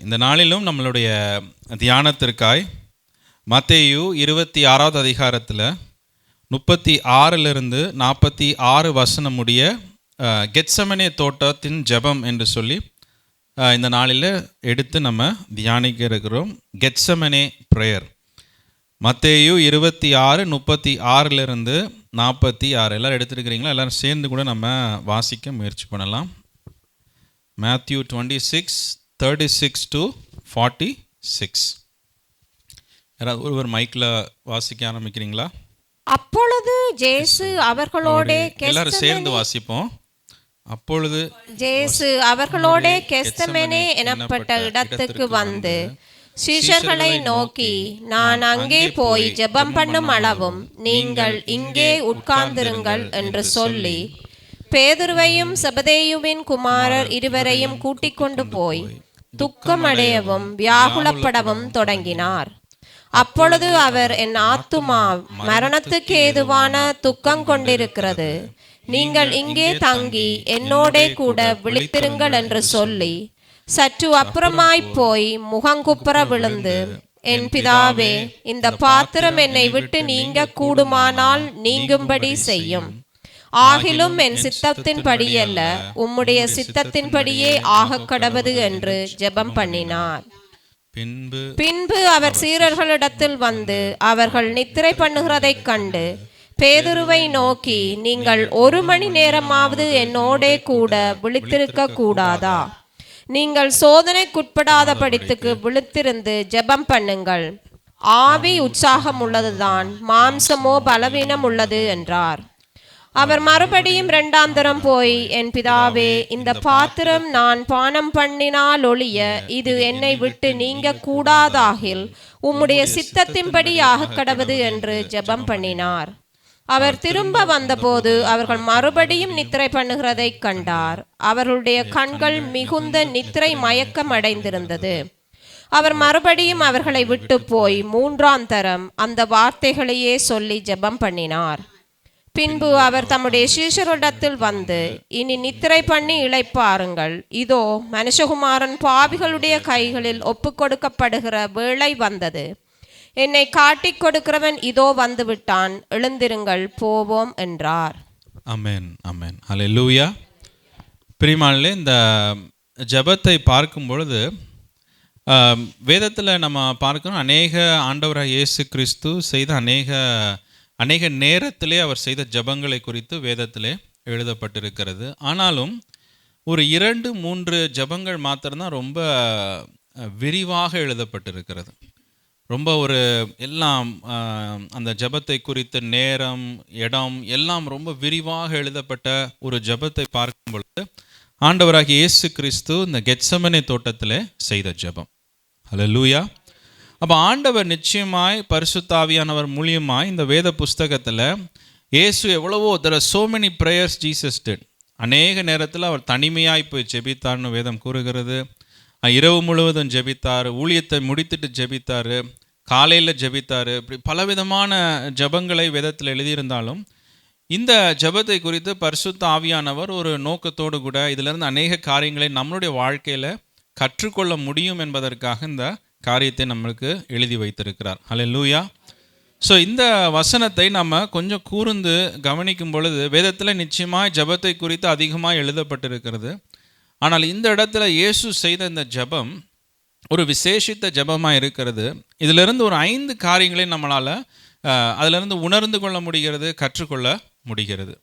இந்த நாளிலும் நம்மளுடைய தியானத்திற்காய் மத்தேயு 26வது அதிகாரத்தில் 36லிருந்து 46 வசனம் முடிய கெத்செமனே தோட்டத்தின் ஜெபம் என்று சொல்லி இந்த நாளில் எடுத்து நம்ம தியானிக்க இருக்கிறோம். கெத்செமனே ப்ரேயர், மத்தேயு 26:36லிருந்து 46. எல்லோரும் எடுத்துருக்கிறீங்களா? எல்லோரும் சேர்ந்து கூட நம்ம வாசிக்க முயற்சி பண்ணலாம். Matthew 26:36 to 46. யாராவது ஒருவர் மைக்கில் வாசிக்க ஆரம்பிக்கிறீங்களா? அப்பொழுது ஜேசு அவர்களோடே, எல்லாரும் சேர்ந்து வாசிப்போம். அப்பொழுது ஜேசு அவர்களோடே கெத்செமனே எனப்பட்ட இடத்துக்கு வந்து சீஷர்களை நோக்கி, நான் அங்கே போய் ஜெபம் பண்ணும் அளவும் நீங்கள் இங்கே உட்கார்ந்திருங்கள் என்று சொல்லி பேதுருவையும் செபதேயுவின் குமாரர் இருவரையும் கூட்டிக் கொண்டு போய் துக்கமடையவும் வியாகுலப்படவும் தொடங்கினார். அப்பொழுது அவர், என் ஆத்துமா மரணத்துக்கு ஏதுவான துக்கம் கொண்டிருக்கிறது, நீங்கள் இங்கே தங்கி என்னோடே கூட விழித்திருங்கள் என்று சொல்லி சற்று அப்புறமாய் போய் முகங்குப்புற விழுந்து, என் பிதாவே, இந்த பாத்திரம் என்னை விட்டு நீங்க கூடுமானால் நீங்கும்படி செய்யும். ஆகிலும் என் சித்தத்தின்படியல்ல, உம்முடைய சித்தத்தின்படியே ஆகக்கடவது என்று ஜெபம் பண்ணினார். பின்பு அவர் சீரர்களிடத்தில் வந்து அவர்கள் நித்திரை பண்ணுகிறதைக் கண்டு பேதுருவை நோக்கி, நீங்கள் 1 மணி நேரமாவது என்னோடே கூட விழித்திருக்க கூடாதா? நீங்கள் சோதனைக்குட்படாத படித்துக்கு விழித்திருந்து ஜெபம் பண்ணுங்கள். ஆவி உற்சாகம் உள்ளதுதான், மாம்சமோ பலவீனம் உள்ளது என்றார். அவர் மறுபடியும் 2ஆம் தரம் போய், என் பிதாவே, இந்த பாத்திரம் நான் பானம் பண்ணினால் ஒழிய இது என்னை விட்டு நீங்க கூடாதாகில் உம்முடைய சித்தத்தின்படி ஆக கடவது என்று ஜெபம் பண்ணினார். அவர் திரும்ப வந்தபோது அவர்கள் மறுபடியும் நித்திரை பண்ணுகிறதை கண்டார். அவர்களுடைய கண்கள் மிகுந்த நித்திரை மயக்கம் அடைந்திருந்தது. அவர் மறுபடியும் அவர்களை விட்டு போய் 3ஆம் தரம் அந்த வார்த்தைகளையே சொல்லி ஜெபம் பண்ணினார். பின்பு அவர் தம்முடைய சீஷரிடத்தில் வந்து, இனி நித்திரை பண்ணி இளைப்பாருங்கள். இதோ மனுஷகுமாரன் பாவிகளுடைய கைகளில் ஒப்பு கொடுக்கப்படுகிற வேளை வந்தது. என்னை காட்டிக் கொடுக்கிறவன் இதோ வந்து விட்டான். எழுந்திருங்கள், போவோம் என்றார். ஆமென், ஆமென், ஹல்லேலூயா. பிரியமானவர்களே, இந்த ஜெபத்தை பார்க்கும் பொழுது வேதத்தில் நம்ம பார்க்கிறோம், அநேக ஆண்டவராக இயேசு கிறிஸ்து செய்த அநேக நேரத்திலே அவர் செய்த ஜெபங்களை குறித்து வேதத்திலே எழுதப்பட்டிருக்கிறது. ஆனாலும் ஒரு 2-3 ஜெபங்கள் மாத்திரம்தான் ரொம்ப விரிவாக எழுதப்பட்டிருக்கிறது. ரொம்ப ஒரு எல்லாம் அந்த ஜெபத்தை குறித்த நேரம், இடம் எல்லாம் ரொம்ப விரிவாக எழுதப்பட்ட ஒரு ஜெபத்தை பார்க்கும் பொழுது ஆண்டவராகிய இயேசு கிறிஸ்து இந்த கெத்செமனே தோட்டத்திலே செய்த ஜெபம். ஹல்லேலூயா. அப்போ ஆண்டவர் நிச்சயமாய் பரிசுத்த ஆவியானவர் மூலியமாய் இந்த வேத புஸ்தகத்தில் இயேசு எவ்வளவோ there are so many prayers Jesus did. அநேக நேரத்தில் அவர் தனிமையாய் போய் ஜெபித்தார்னு வேதம் கூறுகிறது. இரவு முழுவதும் ஜெபித்தார், ஊழியத்தை முடித்துட்டு ஜெபித்தார், காலையில் ஜெபித்தார். இப்படி பலவிதமான ஜெபங்களை வேதத்தில் எழுதியிருந்தாலும் இந்த ஜெபத்தை குறித்து பரிசுத்த ஆவியானவர் ஒரு நோக்கத்தோடு கூட இதிலிருந்து அநேக காரியங்களை நம்மளுடைய வாழ்க்கையில் கற்றுக்கொள்ள முடியும் என்பதற்காக இந்த காரியத்தை நம்மளுக்கு எழுதி வைத்திருக்கிறார். ஹல்லேலூயா. ஸோ இந்த வசனத்தை நம்ம கொஞ்சம் கூர்ந்து கவனிக்கும் பொழுது வேதத்தில் நிச்சயமாக ஜெபத்தை குறித்து அதிகமாக எழுதப்பட்டிருக்கிறது. ஆனால் இந்த இடத்துல இயேசு செய்த இந்த ஜெபம் ஒரு விசேஷித்த ஜெபமாக இருக்கிறது. இதிலிருந்து ஒரு 5 காரியங்களை நம்மளால் அதிலிருந்து உணர்ந்து கொள்ள முடிகிறது, கற்றுக்கொள்ள முடிகிறது.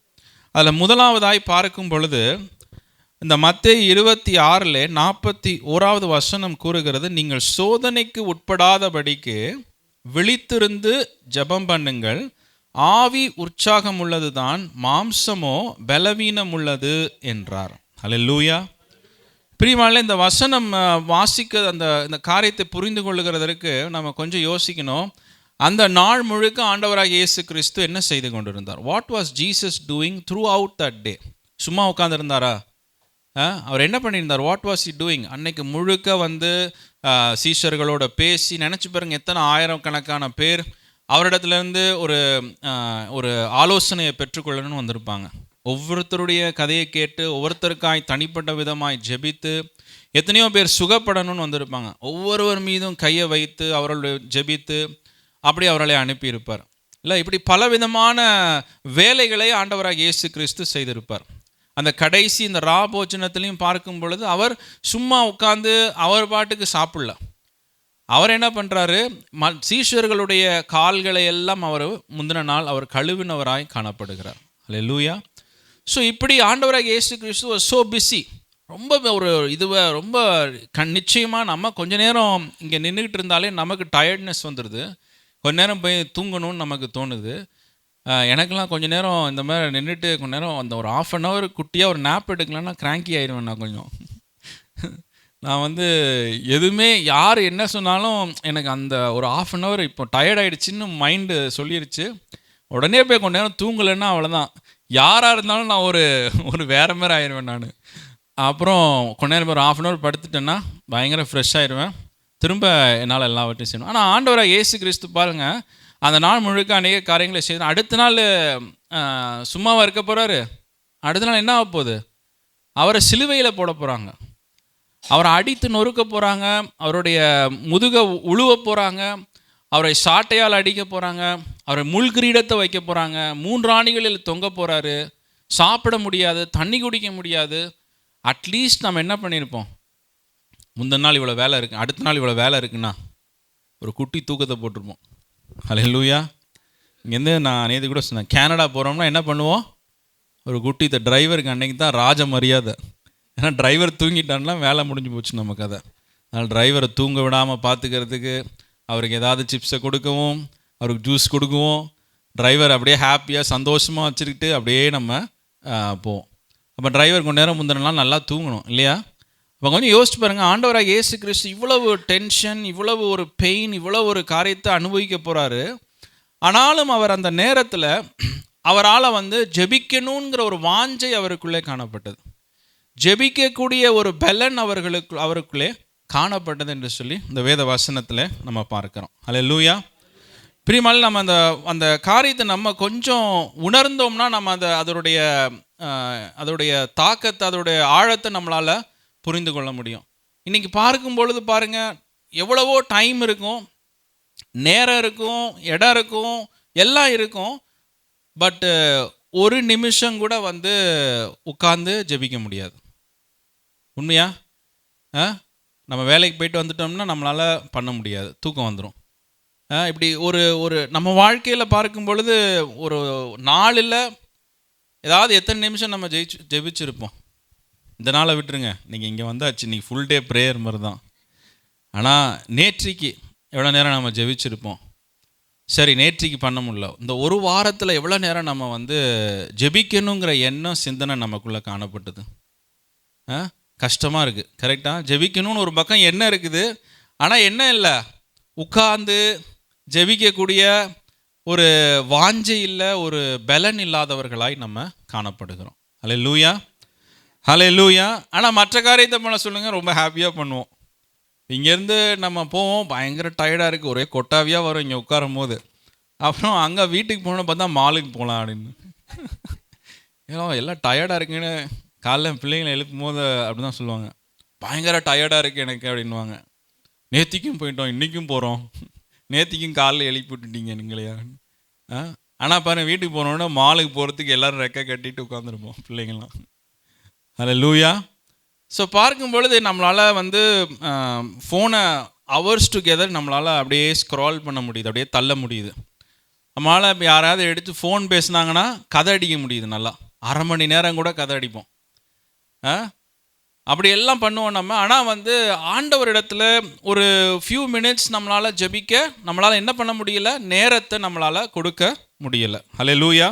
அதில் முதலாவதாய் பார்க்கும் பொழுது இந்த மத்தேயு 26:41 வசனம் கூறுகிறது, நீங்கள் சோதனைக்கு உட்படாதபடிக்கு விழித்திருந்து ஜெபம் பண்ணுங்கள். ஆவி உற்சாகம் உள்ளதுதான், மாம்சமோ பலவீனம் உள்ளது என்றார். ஹல்லேலூயா. பிரியமானவர்களே, இந்த வசனம் வாசிக்க இந்த காரியத்தை புரிந்து கொள்ளுகிறதற்கு நம்ம கொஞ்சம் யோசிக்கணும். அந்த நாள் முழுக்க ஆண்டவராகிய இயேசு கிறிஸ்து என்ன செய்து கொண்டிருந்தார்? What was Jesus doing through out that day? சும்மா உட்காந்துருந்தாரா? அவர் என்ன பண்ணியிருந்தார்? What was he doing? அன்னைக்கு முழுக்க வந்து சீஷர்களோட பேசி, நினச்சி பாருங்க, எத்தனை ஆயிரக்கணக்கான பேர் அவரிடத்துலேருந்து ஒரு ஆலோசனையை பெற்றுக்கொள்ளணும்னு வந்திருப்பாங்க. ஒவ்வொருத்தருடைய கதையை கேட்டு ஒவ்வொருத்தருக்காய் தனிப்பட்ட விதமாய் ஜெபித்து எத்தனையோ பேர் சுகப்படணும்னு வந்திருப்பாங்க. ஒவ்வொருவர் மீதும் கையை வைத்து அவர்களுடைய ஜெபித்து அப்படி அவர்களை அனுப்பியிருப்பார். இல்லை, இப்படி பலவிதமான வேலைகளை ஆண்டவராக இயேசு கிறிஸ்து செய்திருப்பார். அந்த கடைசி இந்த ராபோஜனத்திலையும் பார்க்கும் பொழுது அவர் சும்மா உட்கார்ந்து அவர் பாட்டுக்கு சாப்பிடல. அவர் என்ன பண்ணுறாரு, சீஷர்களுடைய கால்களை எல்லாம் அவர் முந்தின நாள் அவர் கழுவினவராய் காணப்படுகிறார். அல்லேலூயா. ஸோ இப்படி ஆண்டவராக இயேசு கிறிஸ்து ஸோ பிஸி, ரொம்ப ஒரு இதுவை ரொம்ப நிச்சயமாக நம்ம கொஞ்ச நேரம் இங்கே நின்றுக்கிட்டு இருந்தாலே நமக்கு டயர்ட்னஸ் வந்துடுது. கொஞ்ச நேரம் போய் தூங்கணும்னு நமக்கு தோணுது. எனக்கெல்லாம் கொஞ்சம் நேரம் இந்த மாதிரி நின்றுட்டு கொஞ்ச நேரம் அந்த ஒரு 1/2 hour குட்டியாக ஒரு நேப் எடுக்கலன்னா கிராங்கி ஆயிடுவேன். நான் கொஞ்சம் நான் எதுவுமே யார் என்ன சொன்னாலும் எனக்கு அந்த ஒரு 1/2 hour இப்போ டயர்ட் ஆகிடுச்சின்னு மைண்டு சொல்லிருச்சு. உடனே போய் கொஞ்ச நேரம் தூங்கலைன்னா அவ்வளோதான். யாராக இருந்தாலும் நான் ஒரு வேறு மாதிரி ஆயிடுவேன் நான். அப்புறம் கொஞ்ச நேரம் ஒரு 1/2 hour படுத்துட்டேன்னா பயங்கர ஃப்ரெஷ் ஆயிடுவேன். திரும்ப என்னால் எல்லாவற்றையும் செய்யணும். ஆனால் ஆண்டவராக இயேசு கிறிஸ்து பாருங்கள், அந்த நாள் முழுக்க அநேக காரியங்களை செய்யணும். அடுத்த நாள் சும்மாவாக இருக்க போகிறாரு. அடுத்த நாள் என்ன ஆக போகுது, அவரை சிலுவையில் போட போகிறாங்க, அவரை அடித்து நொறுக்க போகிறாங்க, அவருடைய முதுகை உழுவ போகிறாங்க, அவரை சாட்டையால் அடிக்க போகிறாங்க, அவரை முள்கிரீடத்தை வைக்க போகிறாங்க, 3 ஆணிகளில் தொங்க போகிறாரு, சாப்பிட முடியாது, தண்ணி குடிக்க முடியாது. அட்லீஸ்ட் நம்ம என்ன பண்ணியிருப்போம், முந்தின நாள் இவ்வளோ வேலை இருக்குது, அடுத்த நாள் இவ்வளோ வேலை இருக்குன்னா ஒரு குட்டி தூக்கத்தை போட்டிருப்போம். அல்லேலூயா. இங்கேருந்து நான் நேற்று கூட சொன்னேன், கனடா போகிறோம்னா என்ன பண்ணுவோம், ஒரு குட்டி டிரைவருக்கு அன்னைக்கு தான் ராஜ மரியாதை. ஏன்னா டிரைவர் தூங்கிட்டான்னா வேலை முடிஞ்சு போச்சு நம்ம கதை. அதனால் டிரைவரை தூங்க விடாமல் பார்த்துக்கிறதுக்கு அவருக்கு ஏதாவது சிப்ஸை கொடுக்கவும், அவருக்கு ஜூஸ் கொடுக்கவும், டிரைவர் அப்படியே ஹாப்பியாக சந்தோஷமாக வச்சுக்கிட்டு அப்படியே நம்ம போவோம். அப்போ டிரைவர் கொஞ்ச நேரம் முந்தின நாள் நல்லா தூங்கணும் இல்லையா? அப்போ கொஞ்சம் யோசிச்சு பாருங்கள், ஆண்டவராக இயேசு கிறிஸ்து இவ்வளவு டென்ஷன், இவ்வளவு ஒரு பெயின், இவ்வளவு ஒரு காரியத்தை அனுபவிக்க போகிறாரு. ஆனாலும் அவர் அந்த நேரத்தில் அவரால் ஜெபிக்கணுங்கிற ஒரு வாஞ்சை அவருக்குள்ளே காணப்பட்டது, ஜெபிக்கக்கூடிய ஒரு பலன் அவருக்குள்ளே காணப்பட்டது என்று சொல்லி இந்த வேத வசனத்தில் நம்ம பார்க்குறோம். அல்லேலூயா. பிரியமானவர்களே, நம்ம அந்த காரியத்தை நம்ம கொஞ்சம் உணர்ந்தோம்னா நம்ம அதோடைய தாக்கத்தை, அதோடைய ஆழத்தை நம்மளால் புரிந்து கொள்ள முடியும். இன்றைக்கி பார்க்கும் பொழுது பாருங்கள், எவ்வளவோ டைம் இருக்கும், நேரம் இருக்கும், இடம் இருக்கும், எல்லாம் இருக்கும். பட்டு ஒரு நிமிஷம் கூட உட்கார்ந்து ஜெபிக்க முடியாது. உண்மையா? நம்ம வேலைக்கு போயிட்டு வந்துட்டோம்னா நம்மளால் பண்ண முடியாது, தூக்கம் வந்துடும். இப்படி ஒரு நம்ம வாழ்க்கையில் பார்க்கும் பொழுது ஒரு நாளில் ஏதாவது எத்தனை நிமிஷம் நம்ம ஜெபிச்சிருப்போம். இந்த நாளை விட்டுருங்க, நீங்கள் இங்கே வந்தாச்சு, நீங்கள் ஃபுல் டே ப்ரேயர் மாதிரி தான். ஆனால் நேற்றைக்கு எவ்வளோ நேரம் நம்ம ஜெபிச்சிருப்போம்? சரி, நேற்றைக்கு பண்ண முடியல, இந்த ஒரு வாரத்தில் எவ்வளோ நேரம் நம்ம ஜெபிக்கணுங்கிற எண்ணம், சிந்தனை நமக்குள்ளே காணப்பட்டது? கஷ்டமாக இருக்குது, கரெக்டாக? ஜெபிக்கணும்னு ஒரு பக்கம் எண்ணம் இருக்குது, ஆனால் என்ன இல்லை, உட்கார்ந்து ஜெபிக்கக்கூடிய ஒரு வாஞ்சை இல்லை, ஒரு பலன் இல்லாதவர்களாய் நம்ம காணப்படுகிறோம். அல்லேலூயா, அல்லேலூயா. ஆனால் மற்ற காரியத்தை பண்ண சொல்லுங்கள், ரொம்ப ஹாப்பியாக பண்ணுவோம். இங்கேருந்து நம்ம போவோம், பயங்கர டயர்டாக இருக்குது, ஒரே கொட்டாவியாக வரும் இங்கே உட்காரும் போது. அப்புறம் அங்கே வீட்டுக்கு போகணுன்னு பார்த்தா மாலுக்கு போகலாம் அப்படின்னு. ஏன்னா எல்லாம் டயர்டாக இருக்குன்னு காலைல பிள்ளைங்களை எழுப்பும் போது அப்படி தான் சொல்லுவாங்க, பயங்கர டயர்டாக இருக்குது எனக்கு அப்படின்வாங்க. நேத்திக்கும் போயிட்டோம், இன்றைக்கும் போகிறோம், நேத்திக்கும் காலைல எழுப்பி விட்டுட்டீங்க நீங்களையா? ஆனால் பாருங்கள், வீட்டுக்கு போனோன்னா மாலுக்கு போகிறதுக்கு எல்லோரும் ரெக்கை கட்டிட்டு உட்காந்துருப்போம் பிள்ளைங்கள்லாம். அல்லேலூயா. ஸோ பார்க்கும் பொழுது நம்மளால் ஃபோனை ஹவர்ஸ் டுகெதர் நம்மளால் அப்படியே ஸ்க்ரால் பண்ண முடியுது, அப்படியே தள்ள முடியுது. நம்மளால் இப்போ யாராவது எடுத்து ஃபோன் பேசுனாங்கன்னா கதை அடிக்க முடியுது, நல்லா 1/2 மணி நேரம் கூட கதை அடிப்போம். அப்படி எல்லாம் பண்ணுவோம் நம்ம. ஆனால் ஆண்டவரிடத்துல ஒரு ஃபியூ மினிட்ஸ் நம்மளால் ஜெபிக்க நம்மளால் என்ன பண்ண முடியல, நேரத்தை நம்மளால் கொடுக்க முடியலை. அல்லேலூயா.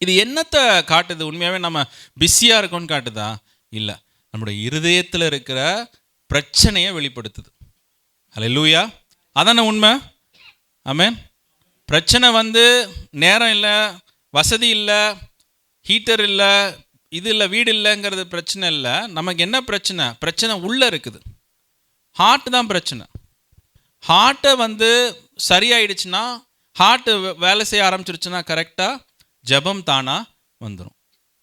இது என்னத்தை காட்டுது? உண்மையாகவே நம்ம பிஸியாக இருக்கோன்னு காட்டுதா? இல்லை, நம்முடைய இருதயத்தில் இருக்கிற பிரச்சனையை வெளிப்படுத்துது. அல்லேலூயா. அதானே உண்மை. ஆமென். பிரச்சனை நேரம் இல்லை, வசதி இல்லை, ஹீட்டர் இல்லை, இது இல்லை, வீடு இல்லைங்கிறது பிரச்சனை இல்லை. நமக்கு என்ன பிரச்சனை? பிரச்சனை உள்ளே இருக்குது. ஹார்ட் தான் பிரச்சனை. ஹார்ட்டை சரியாயிடுச்சுன்னா, ஹார்ட்டு வேலை செய்ய ஆரம்பிச்சிருச்சுன்னா கரெக்டாக ஜெபம் தானா வந்துடும்.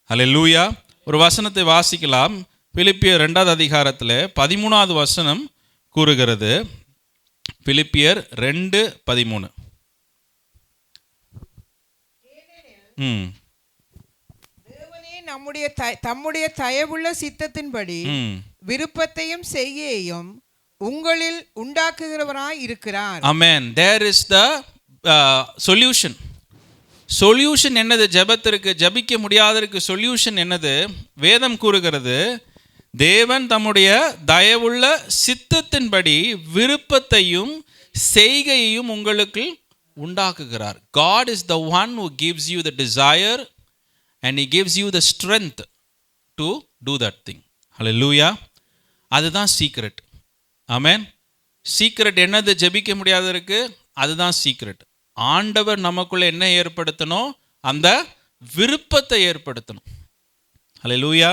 அல்லேலூயா. ஒரு வசனத்தை வாசிக்கலாம். பிலிப்பியர் 2வது அதிகாரத்தில் 13வது வசனம் கூறுகிறது. பிலிப்பியர் 2:13. தேவனே தம்முடைய தயவுள்ள சித்தத்தின்படி விருப்பத்தையும் செய்யையும் உங்களில் உண்டாக்குகிறவராய் இருக்கிறார். ஆமென். There is the solution. Solution என்னது? ஜெபத்திற்கு, ஜெபிக்க முடியாததற்கு சொல்யூஷன் என்னது? வேதம் கூறுகிறது, தேவன் தம்முடைய தயவுள்ள சித்தத்தின்படி விருப்பத்தையும் செய்கையையும் உங்களுக்கு உண்டாக்குகிறார். God is the one who gives you the desire and he gives you the strength to do that thing. Hallelujah. அதுதான் சீக்ரெட். ஆமென். சீக்ரெட் என்னது? ஜெபிக்க முடியாததற்கு அதுதான் சீக்ரெட். ஆண்டவர் நமக்குள்ள என்ன ஏற்படுத்தணும்? அந்த விருப்பத்தை ஏற்படுத்தணும். ஹல்லேலூயா.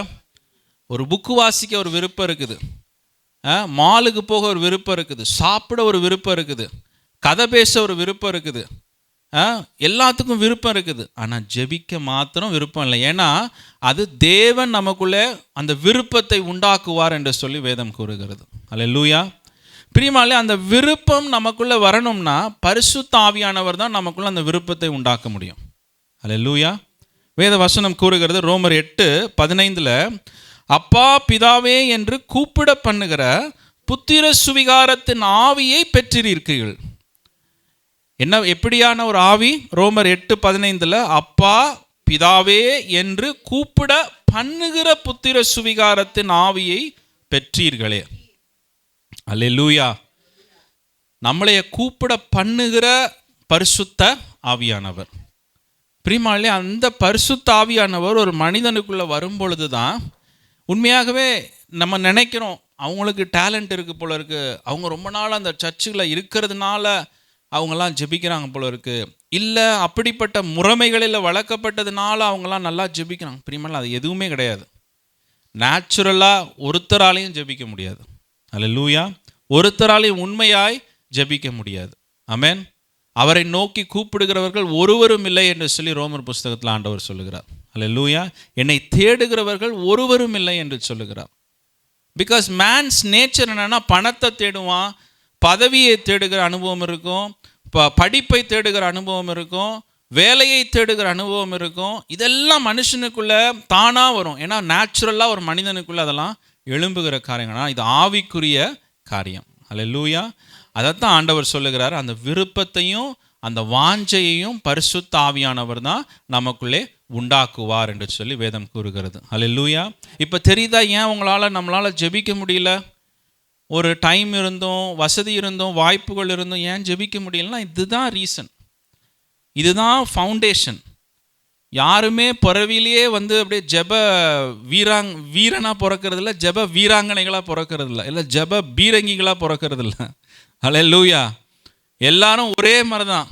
ஒரு புக்கு வாசிக்க ஒரு விருப்பம் இருக்குது, மாலுக்கு போக ஒரு விருப்பம் இருக்குது, சாப்பிட ஒரு விருப்பம் இருக்குது, கதை பேச ஒரு விருப்பம் இருக்குது, எல்லாத்துக்கும் விருப்பம் இருக்குது. ஆனால் ஜெபிக்க மாத்திரம் விருப்பம் இல்லை. ஏன்னா அது தேவன் நமக்குள்ளே அந்த விருப்பத்தை உண்டாக்குவார் என்று சொல்லி வேதம் கூறுகிறது. ஹல்லேலூயா. பிரியமானவர்களே, அந்த விருப்பம் நமக்குள்ளே வரணும்னா பரிசுத்த ஆவியானவர் தான் நமக்குள்ள அந்த விருப்பத்தை உண்டாக்க முடியும். ஹல்லேலூயா. வேத வசனம் கூறுகிறது ரோமர் 8:15, அப்பா பிதாவே என்று கூப்பிட பண்ணுகிற புத்திர சுவிகாரத்தின் ஆவியை பெற்றிருக்கிறீர்கள். என்ன, எப்படியான ஒரு ஆவி? ரோமர் 8:15, அப்பா பிதாவே என்று கூப்பிட பண்ணுகிற புத்திர சுவிகாரத்தின் ஆவியை பெற்றீர்களே. அல்லேலூயா. நம்மளைய கூப்பிட பண்ணுகிற பரிசுத்த ஆவியானவர். பிரியமானவர்களே, அந்த பரிசுத்த ஆவியானவர் ஒரு மனிதனுக்குள்ளே வரும்பொழுது தான் உண்மையாகவே நம்ம நினைக்கிறோம் அவங்களுக்கு டேலண்ட் இருக்குது போல இருக்குது, அவங்க ரொம்ப நாள் அந்த சர்ச்சுகளில் இருக்கிறதுனால அவங்கெல்லாம் ஜெபிக்கிறாங்க போல இருக்குது, இல்லை அப்படிப்பட்ட முறைமைகளில் வளர்க்கப்பட்டதுனால அவங்கெல்லாம் நல்லா ஜெபிக்கிறாங்க. பிரியமானவர்களே, அது எதுவுமே கிடையாது. நேச்சுரலாக ஒருத்தராலையும் ஜெபிக்க முடியாது. அல்லேலூயா. ஒருத்தராலையும் உண்மையாய் ஜெபிக்க முடியாது. ஆமென். அவரை நோக்கி கூப்பிடுகிறவர்கள் ஒருவரும் இல்லை என்று சொல்லி ரோமர் புஸ்தகத்தில் ஆண்டவர் சொல்லுகிறார். அல்லேலூயா. என்னை தேடுகிறவர்கள் ஒருவரும் இல்லை என்று சொல்லுகிறார். பிகாஸ் மேன்ஸ் நேச்சர் என்னன்னா, பணத்தை தேடுவான், பதவியை தேடுகிற அனுபவம் இருக்கும், படிப்பை தேடுகிற அனுபவம் இருக்கும், வேலையை தேடுகிற அனுபவம் இருக்கும். இதெல்லாம் மனுஷனுக்குள்ளே தானாக வரும். ஏன்னா நேச்சுரலாக ஒரு மனிதனுக்குள்ளே அதெல்லாம் எழும்புகிற காரியங்கள். இது ஆவிக்குரிய காரியம். அல்லேலூயா. அதைத்தான் ஆண்டவர் சொல்லுகிறார், அந்த விருப்பத்தையும் அந்த வாஞ்சையையும் பரிசுத்த ஆவியானவர் தான் நமக்குள்ளே உண்டாக்குவார் என்று சொல்லி வேதம் கூறுகிறது. அல்லேலூயா. இப்போ தெரியுதா ஏன் நம்மளால் ஜெபிக்க முடியல? ஒரு டைம் இருந்தும், வசதி இருந்தும், வாய்ப்புகள் இருந்தும் ஏன் ஜெபிக்க முடியலன்னா இதுதான் ரீசன், இதுதான் ஃபவுண்டேஷன். யாருமே பிறவிலேயே அப்படியே ஜெப வீரனாக பிறக்கிறதில்ல, ஜெப வீராங்கனைகளாக பிறக்கிறதில்ல, இல்லை ஜெப பீரங்கிகளாக பிறக்கிறதில்ல. அல்லேலூயா. எல்லாரும் ஒரே மாதிரி தான்,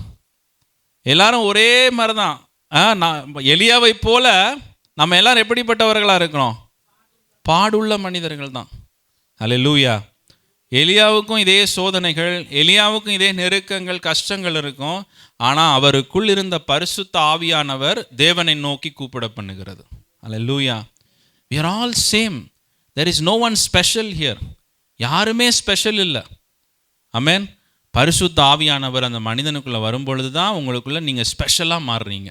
எல்லாரும் ஒரே மாதிரி தான். எலியாவை போல நம்ம எல்லாரும் எப்படிப்பட்டவர்களாக இருக்கிறோம்? பாடுள்ள மனிதர்கள் தான். அல்லேலூயா. எலியாவுக்கும் இதே சோதனைகள், எலியாவுக்கும் இதே நெருக்கங்கள், கஷ்டங்கள் இருக்கும். ஆனால் அவருக்குள் இருந்த பரிசுத்த ஆவியானவர் தேவனை நோக்கி கூப்பிட பண்ணுகிறது. அல்லேலூயா. we are all same, there is no one special here. யாருமே ஸ்பெஷல் இல்லை. ஆமென். பரிசுத்த ஆவியானவர் அந்த மனிதனுக்குள்ளே வரும்பொழுது தான் உங்களுக்குள்ளே நீங்கள் ஸ்பெஷலாக மாறுறீங்க.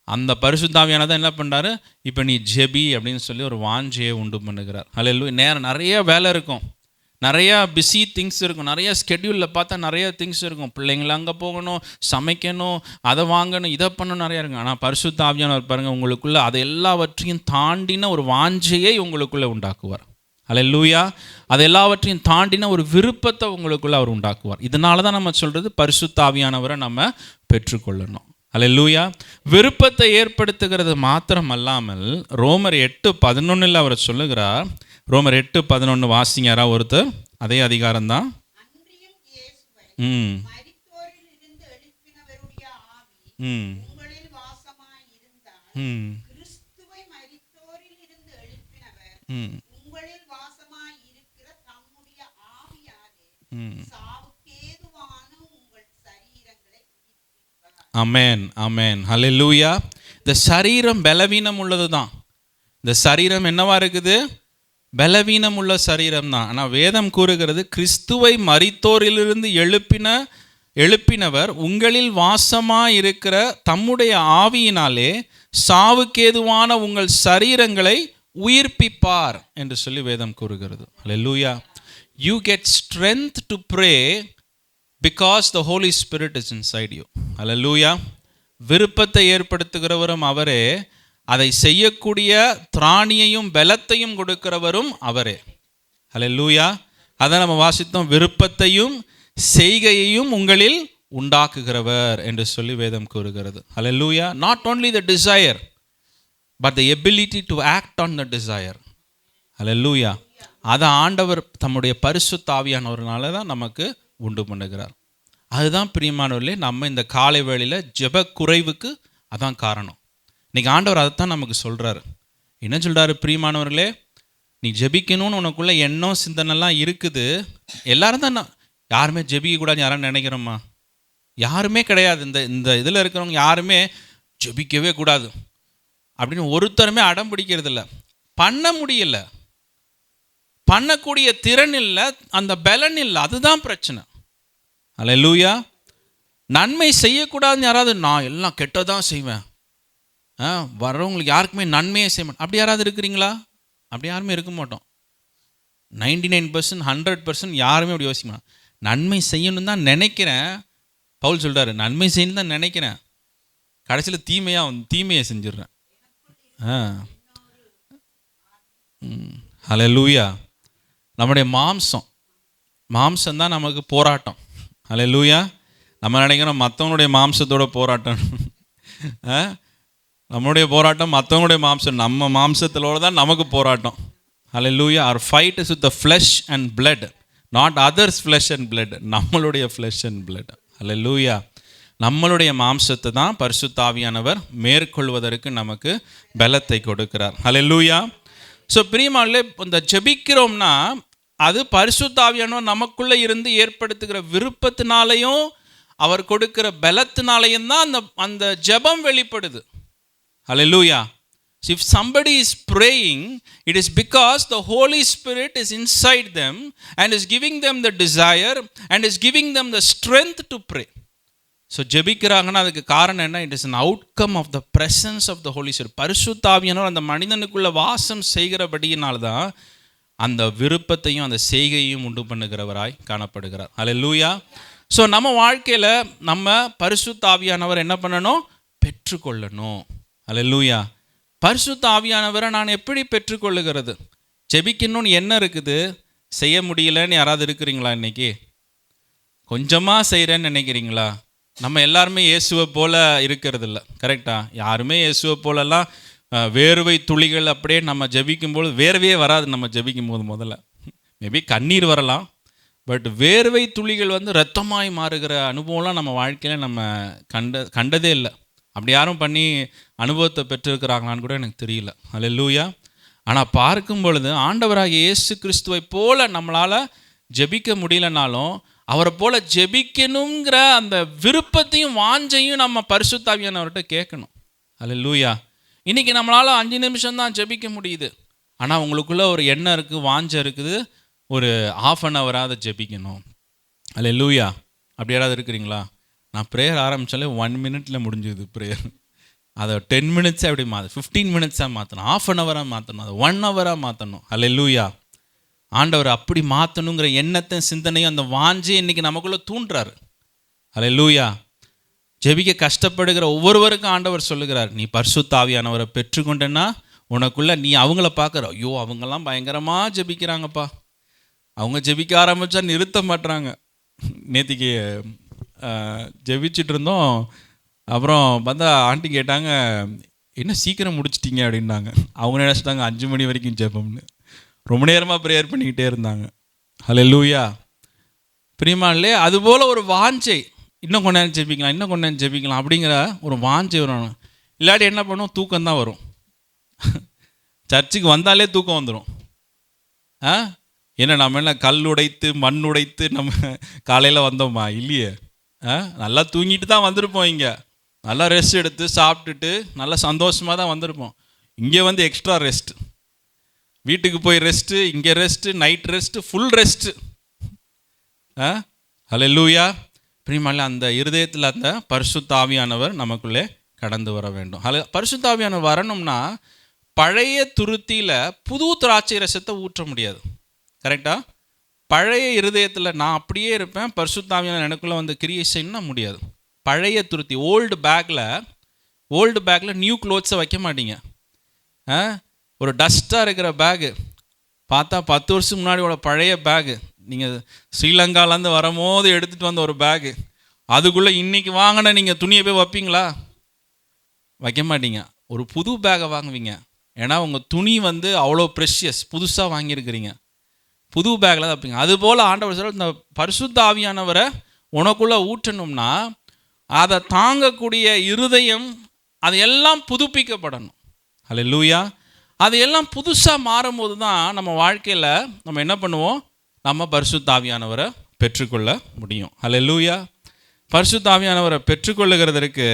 அந்த பரிசுத்த ஆவியானவர் என்ன பண்ணுறாரு? இப்போ நீ ஜெபி அப்படின்னு சொல்லி ஒரு வாஞ்சையை உண்டு பண்ணுகிறார். அல்லேலூயா. நிறைய வேலை இருக்கும், நிறையா பிஸி திங்ஸ் இருக்கும், நிறைய ஸ்கெட்யூலில் பார்த்தா நிறைய திங்ஸ் இருக்கும். பிள்ளைங்களை அங்கே போகணும், சமைக்கணும், அதை வாங்கணும், இதை பண்ணணும், நிறையா இருக்கும். ஆனால் பரிசுத்த ஆவியானவர் பாருங்கள், உங்களுக்குள்ளே அதை எல்லாவற்றையும் தாண்டின ஒரு வாஞ்சையை உங்களுக்குள்ளே உண்டாக்குவார். அல்லேலூயா. அது எல்லாவற்றையும் தாண்டின ஒரு விருப்பத்தை உங்களுக்குள்ளே அவர் உண்டாக்குவார். இதனால தான் நம்ம சொல்கிறது பரிசுத்த ஆவியானவரை நம்ம பெற்றுக்கொள்ளணும். அல்லேலூயா. விருப்பத்தை ஏற்படுத்துகிறது மாத்திரம் அல்லாமல் ரோமர் 8:11 அவர் சொல்லுகிறார். ரோமர் 8:11 வாசிங்க யாராவது ஒருத்தர். அதே அதிகாரம் தான். ஆமென், ஆமென், ஹல்லேலூயா. இந்த சரீரம் பலவீனம் உள்ளது தான். இந்த சரீரம் என்னவா இருக்குது? பலவீனம் உள்ள சரீரம் தான். ஆனால் வேதம் கூறுகிறது கிறிஸ்துவை மரித்தோரிலிருந்து எழுப்பினவர் உங்களில் வாசமாயிருக்கிற தம்முடைய ஆவியினாலே சாவுக்கேதுவான உங்கள் சரீரங்களை உயிர்ப்பிப்பார் என்று சொல்லி வேதம் கூறுகிறது. ஹல்லேலூயா. You get strength to pray because the Holy Spirit is inside you. Hallelujah. விருப்பத்தை ஏற்படுத்துகிறவரும் அவரே, அதை செய்யக்கூடிய திராணியையும் பலத்தையும் கொடுக்கிறவரும் அவரே. ஹல்லேலூயா. அதை நம்ம வாசித்தோம், விருப்பத்தையும் செய்கையையும் உங்களில் உண்டாக்குகிறவர் என்று சொல்லி வேதம் கூறுகிறது. ஹல்லேலூயா. Not only the desire but the ability to act on the desire. ஹல்லேலூயா. அதை ஆண்டவர் தம்முடைய பரிசுத்த ஆவியானவர்னால தான் நமக்கு உண்டு பண்ணுகிறார். அதுதான் பிரியமானவர்களே, நம்ம இந்த காலை வேளையில் ஜெப குறைவுக்கு அதான் காரணம். இன்றைக்கி ஆண்டவர் அதைத்தான் நமக்கு சொல்கிறாரு. என்ன சொல்கிறாரு? பிரியமானவர்களே, நீ ஜெபிக்கணும்னு உனக்குள்ளே எண்ணம் சிந்தனைலாம் இருக்குது. எல்லாரும் தான், யாருமே ஜெபிக்கக்கூடாதுன்னு யாரும் நினைக்கிறோமா? யாருமே கிடையாது. இந்த இதில் இருக்கிறவங்க யாருமே ஜெபிக்கவே கூடாது அப்படின்னு ஒருத்தருமே அடம் பிடிக்கிறது இல்லை. பண்ண முடியல, பண்ணக்கூடிய திறன் இல்லை, அந்த பலன் இல்லை. அதுதான் பிரச்சனை. ஹல்லேலூயா. நன்மை செய்யக்கூடாதுன்னு யாராவது, நான் எல்லாம் கெட்டதான் செய்வேன், வர்றவங்களுக்கு யாருக்குமே நன்மையே செய்ய மாட்டேன், அப்படி யாராவது இருக்கிறீங்களா? அப்படி யாருமே இருக்க மாட்டோம். 99% 100% யாருமே அப்படி யோசிக்க மாட்டோம். நன்மை செய்யணும் தான் நினைக்கிறேன். பவுல் சொல்கிறாரு, நன்மை செய்யணும் தான் நினைக்கிறேன், கடைசியில் தீமையை செஞ்சிடுறேன். ஹல்லேலூயா. நம்முடைய மாம்சம் தான் நமக்கு போராட்டம். ஹல்லேலூயா. நம்ம நினைக்கிறோம் மற்றவங்களுடைய மாம்சத்தோட போராட்டம். நம்மளுடைய போராட்டம் மற்றவங்களுடைய மாம்சம், நம்ம மாம்சத்திலோட தான் நமக்கு போராட்டம். ஹல்லேலூயா. our fight is with the flesh and blood, not others flesh and blood. நம்மளுடைய flesh and blood. ஹல்லேலூயா. நம்மளுடைய மாம்சத்தை தான் பரிசுத்த ஆவியானவர் மேற்கொள்வதற்கு நமக்கு பலத்தை கொடுக்கிறார். ஹல்லேலூயா. ஸோ பிரியமானவர்களே, இந்த ஜெபிக்கிறோம்னா அது பரிசுத்த ஆவியானவர் நமக்குள்ளே இருந்து ஏற்படுத்துகிற விருப்பத்தினாலையும் அவர் கொடுக்கிற பலத்தினாலையும் தான் அந்த ஜெபம் வெளிப்படுது. ஹல்லேலூயா. So if somebody is praying, it is because the Holy Spirit is inside them and is giving them the desire and is giving them the strength to pray. So ஜெபிக்கிறாங்கன்னா அதுக்கு காரணம் என்ன? It is an outcome of the presence of the Holy Spirit. பரிசுத்த ஆவியானவர் அந்த மனிதனுக்குள்ள வாசம் செய்கிறபடியினால்தான் அந்த விருப்பத்தையும் அந்த செய்கையும் உண்டு பண்ணுகிறவராய் காணப்படுகிறார். ஹல்லேலூயா. ஸோ நம்ம வாழ்க்கையில் நம்ம பரிசுத்த ஆவியானவர் என்ன பண்ணணும்? பெற்றுக்கொள்ளணும். ஹல்லேலூயா. பரிசுத்த ஆவியானவரை நான் எப்படி பெற்றுக்கொள்ளுகிறது? ஜெபிக்கணும்னு என்ன இருக்குது, செய்ய முடியலன்னு யாராவது இருக்கிறீங்களா? இன்னைக்கு கொஞ்சமாக செய்கிறேன்னு நினைக்கிறீங்களா? நம்ம எல்லாருமே இயேசுவை போல் இருக்கிறது இல்லை, கரெக்டா? யாருமே இயேசுவை போலெல்லாம் வேர்வை துளிகள் அப்படியே நம்ம ஜெபிக்கும்போது வேர்வையே வராது. நம்ம ஜெபிக்கும் போது முதல்ல மேபி கண்ணீர் வரலாம், பட் வேர்வை துளிகள் இரத்தமாய் மாறுகிற அனுபவம்லாம் நம்ம வாழ்க்கையில் நம்ம கண்டதே இல்லை. அப்படி யாரும் பண்ணி அனுபவத்தை பெற்றிருக்கிறாங்களான்னு கூட எனக்கு தெரியல. ஹல்லேலூயா. ஆனால் பார்க்கும் பொழுது ஆண்டவராகிய இயேசு கிறிஸ்துவை போல நம்மளால் ஜெபிக்க முடியலனாலும் அவரை போல ஜெபிக்கணுங்கிற அந்த விருப்பத்தையும் வாஞ்சையும் நம்ம பரிசுத்த ஆவியானவர்கிட்ட கேட்கணும். ஹல்லேலூயா. இன்றைக்கி நம்மளால் 5 நிமிஷம் தான் ஜெபிக்க முடியுது. ஆனால் உங்களுக்குள்ள ஒரு எண்ணம் இருக்குது, வாஞ்சை இருக்குது, ஒரு 1/2 hour ஜெபிக்கணும். ஹல்லேலூயா. அப்படி யாராவது இருக்கிறீங்களா? நான் ப்ரேயர் ஆரம்பித்தாலே 1 minute முடிஞ்சுது ப்ரேயர். அதை 10 minutes அப்படி 15 minutes மாற்றணும், 1/2 hour மாற்றணும், அதை 1 hour மாற்றணும். ஹல்லேலூயா. ஆண்டவர் அப்படி மாற்றணுங்கிற எண்ணத்தை சிந்தனையும் அந்த வாஞ்சையும் இன்றைக்கி நமக்குள்ளே தூண்டுறாரு. ஹல்லேலூயா. ஜெபிக்க கஷ்டப்படுகிற ஒவ்வொருவருக்கும் ஆண்டவர் சொல்லுகிறார், நீ பரிசுத்த ஆவியானவரை பெற்றுக்கொண்டேன்னா உனக்குள்ளே நீ அவங்கள பார்க்குற, ஐயோ அவங்கெல்லாம் பயங்கரமாக ஜெபிக்கிறாங்கப்பா, அவங்க ஜெபிக்க ஆரம்பித்தா நிறுத்த மாட்டுறாங்க. நேற்றுக்கு ஜெபிச்சுட்டு இருந்தோம், அப்புறம் பார்த்தா ஆண்டி கேட்டாங்க, என்ன சீக்கிரம் முடிச்சிட்டிங்க அப்படின்னாங்க. அவங்க நினச்சிட்டாங்க 5 மணி வரைக்கும் ஜெபம்னு. ரொம்ப நேரமாக ப்ரேயர் பண்ணிக்கிட்டே இருந்தாங்க. ஹல்லேலூயா. பிரியமானவர்களே, அதுபோல் ஒரு வாஞ்சை, இன்னும் கொஞ்ச நேரம் ஜெபிக்கலாம், இன்னும் கொஞ்ச நேரம் ஜெபிக்கலாம் அப்படிங்கிற ஒரு வாஞ்சை வரணும். இல்லாட்டி என்ன பண்ணுவோம்? தூக்கம்தான் வரும். சர்ச்சுக்கு வந்தாலே தூக்கம் வந்துடும். என்ன நம்ம என்ன கல் உடைத்து மண் உடைத்து நம்ம காலையில் வந்தோமா? இல்லையே. நல்லா தூங்கிட்டு தான் வந்திருப்போம். இங்கே நல்லா ரெஸ்ட் எடுத்து சாப்பிட்டுட்டு நல்லா சந்தோஷமாக தான் வந்திருப்போம். இங்கே எக்ஸ்ட்ரா ரெஸ்ட். வீட்டுக்கு போய் ரெஸ்ட்டு, இங்கே rest, night rest, full rest. Hallelujah. பிரியமானவர்களே, அந்த இருதயத்தில் அந்த பரிசுத்த ஆவியானவர் நமக்குள்ளே கடந்து வர வேண்டும். பரிசுத்த ஆவியானவர் வரணும்னா பழைய துருத்தியில் புது திராட்சை ரசத்தை ஊற்ற முடியாது. கரெக்டா? பழைய இருதயத்தில் நான் அப்படியே இருப்பேன், பரிசுத்த ஆவியானவர் எனக்குள்ளே வந்து கிரியை செய்யணும்னா முடியாது. பழைய துருத்தி, ஓல்டு பேக்கில் நியூ க்ளோத்ஸை வைக்க மாட்டீங்க. ஒரு டஸ்ட்டாக இருக்கிற பேகு பார்த்தா 10 வருஷத்துக்கு முன்னாடியோட பழைய பேகு, நீங்கள் ஸ்ரீலங்காலேருந்து வரும்போது எடுத்துகிட்டு வந்த ஒரு பேகு, அதுக்குள்ளே இன்றைக்கி வாங்கின நீங்கள் துணியை போய் வைப்பீங்களா? வைக்க மாட்டீங்க. ஒரு புது பேகை வாங்குவீங்க. ஏன்னா உங்கள் துணி வந்து அவ்வளோ ப்ரெஷியஸ், புதுசாக வாங்கியிருக்கிறீங்க, புது பேக்கில் தான் வைப்பீங்க. அதுபோல் ஆண்டவர் சொல்ல, இந்த பரிசுத்த ஆவியானவரை உனக்குள்ளே ஊற்றணும்னா அதை தாங்கக்கூடிய இருதயம் அது எல்லாம் புதுப்பிக்கப்படணும். ஹல்லேலூயா. அது எல்லாம் புதுசாக மாறும்போது தான் நம்ம வாழ்க்கையில் நம்ம என்ன பண்ணுவோம், நம்ம பரிசுத்த ஆவியானவரை பெற்றுக்கொள்ள முடியும். ஹல்லேலூயா. பரிசுத்த ஆவியானவரை பெற்றுக்கொள்ளுகிறதற்கு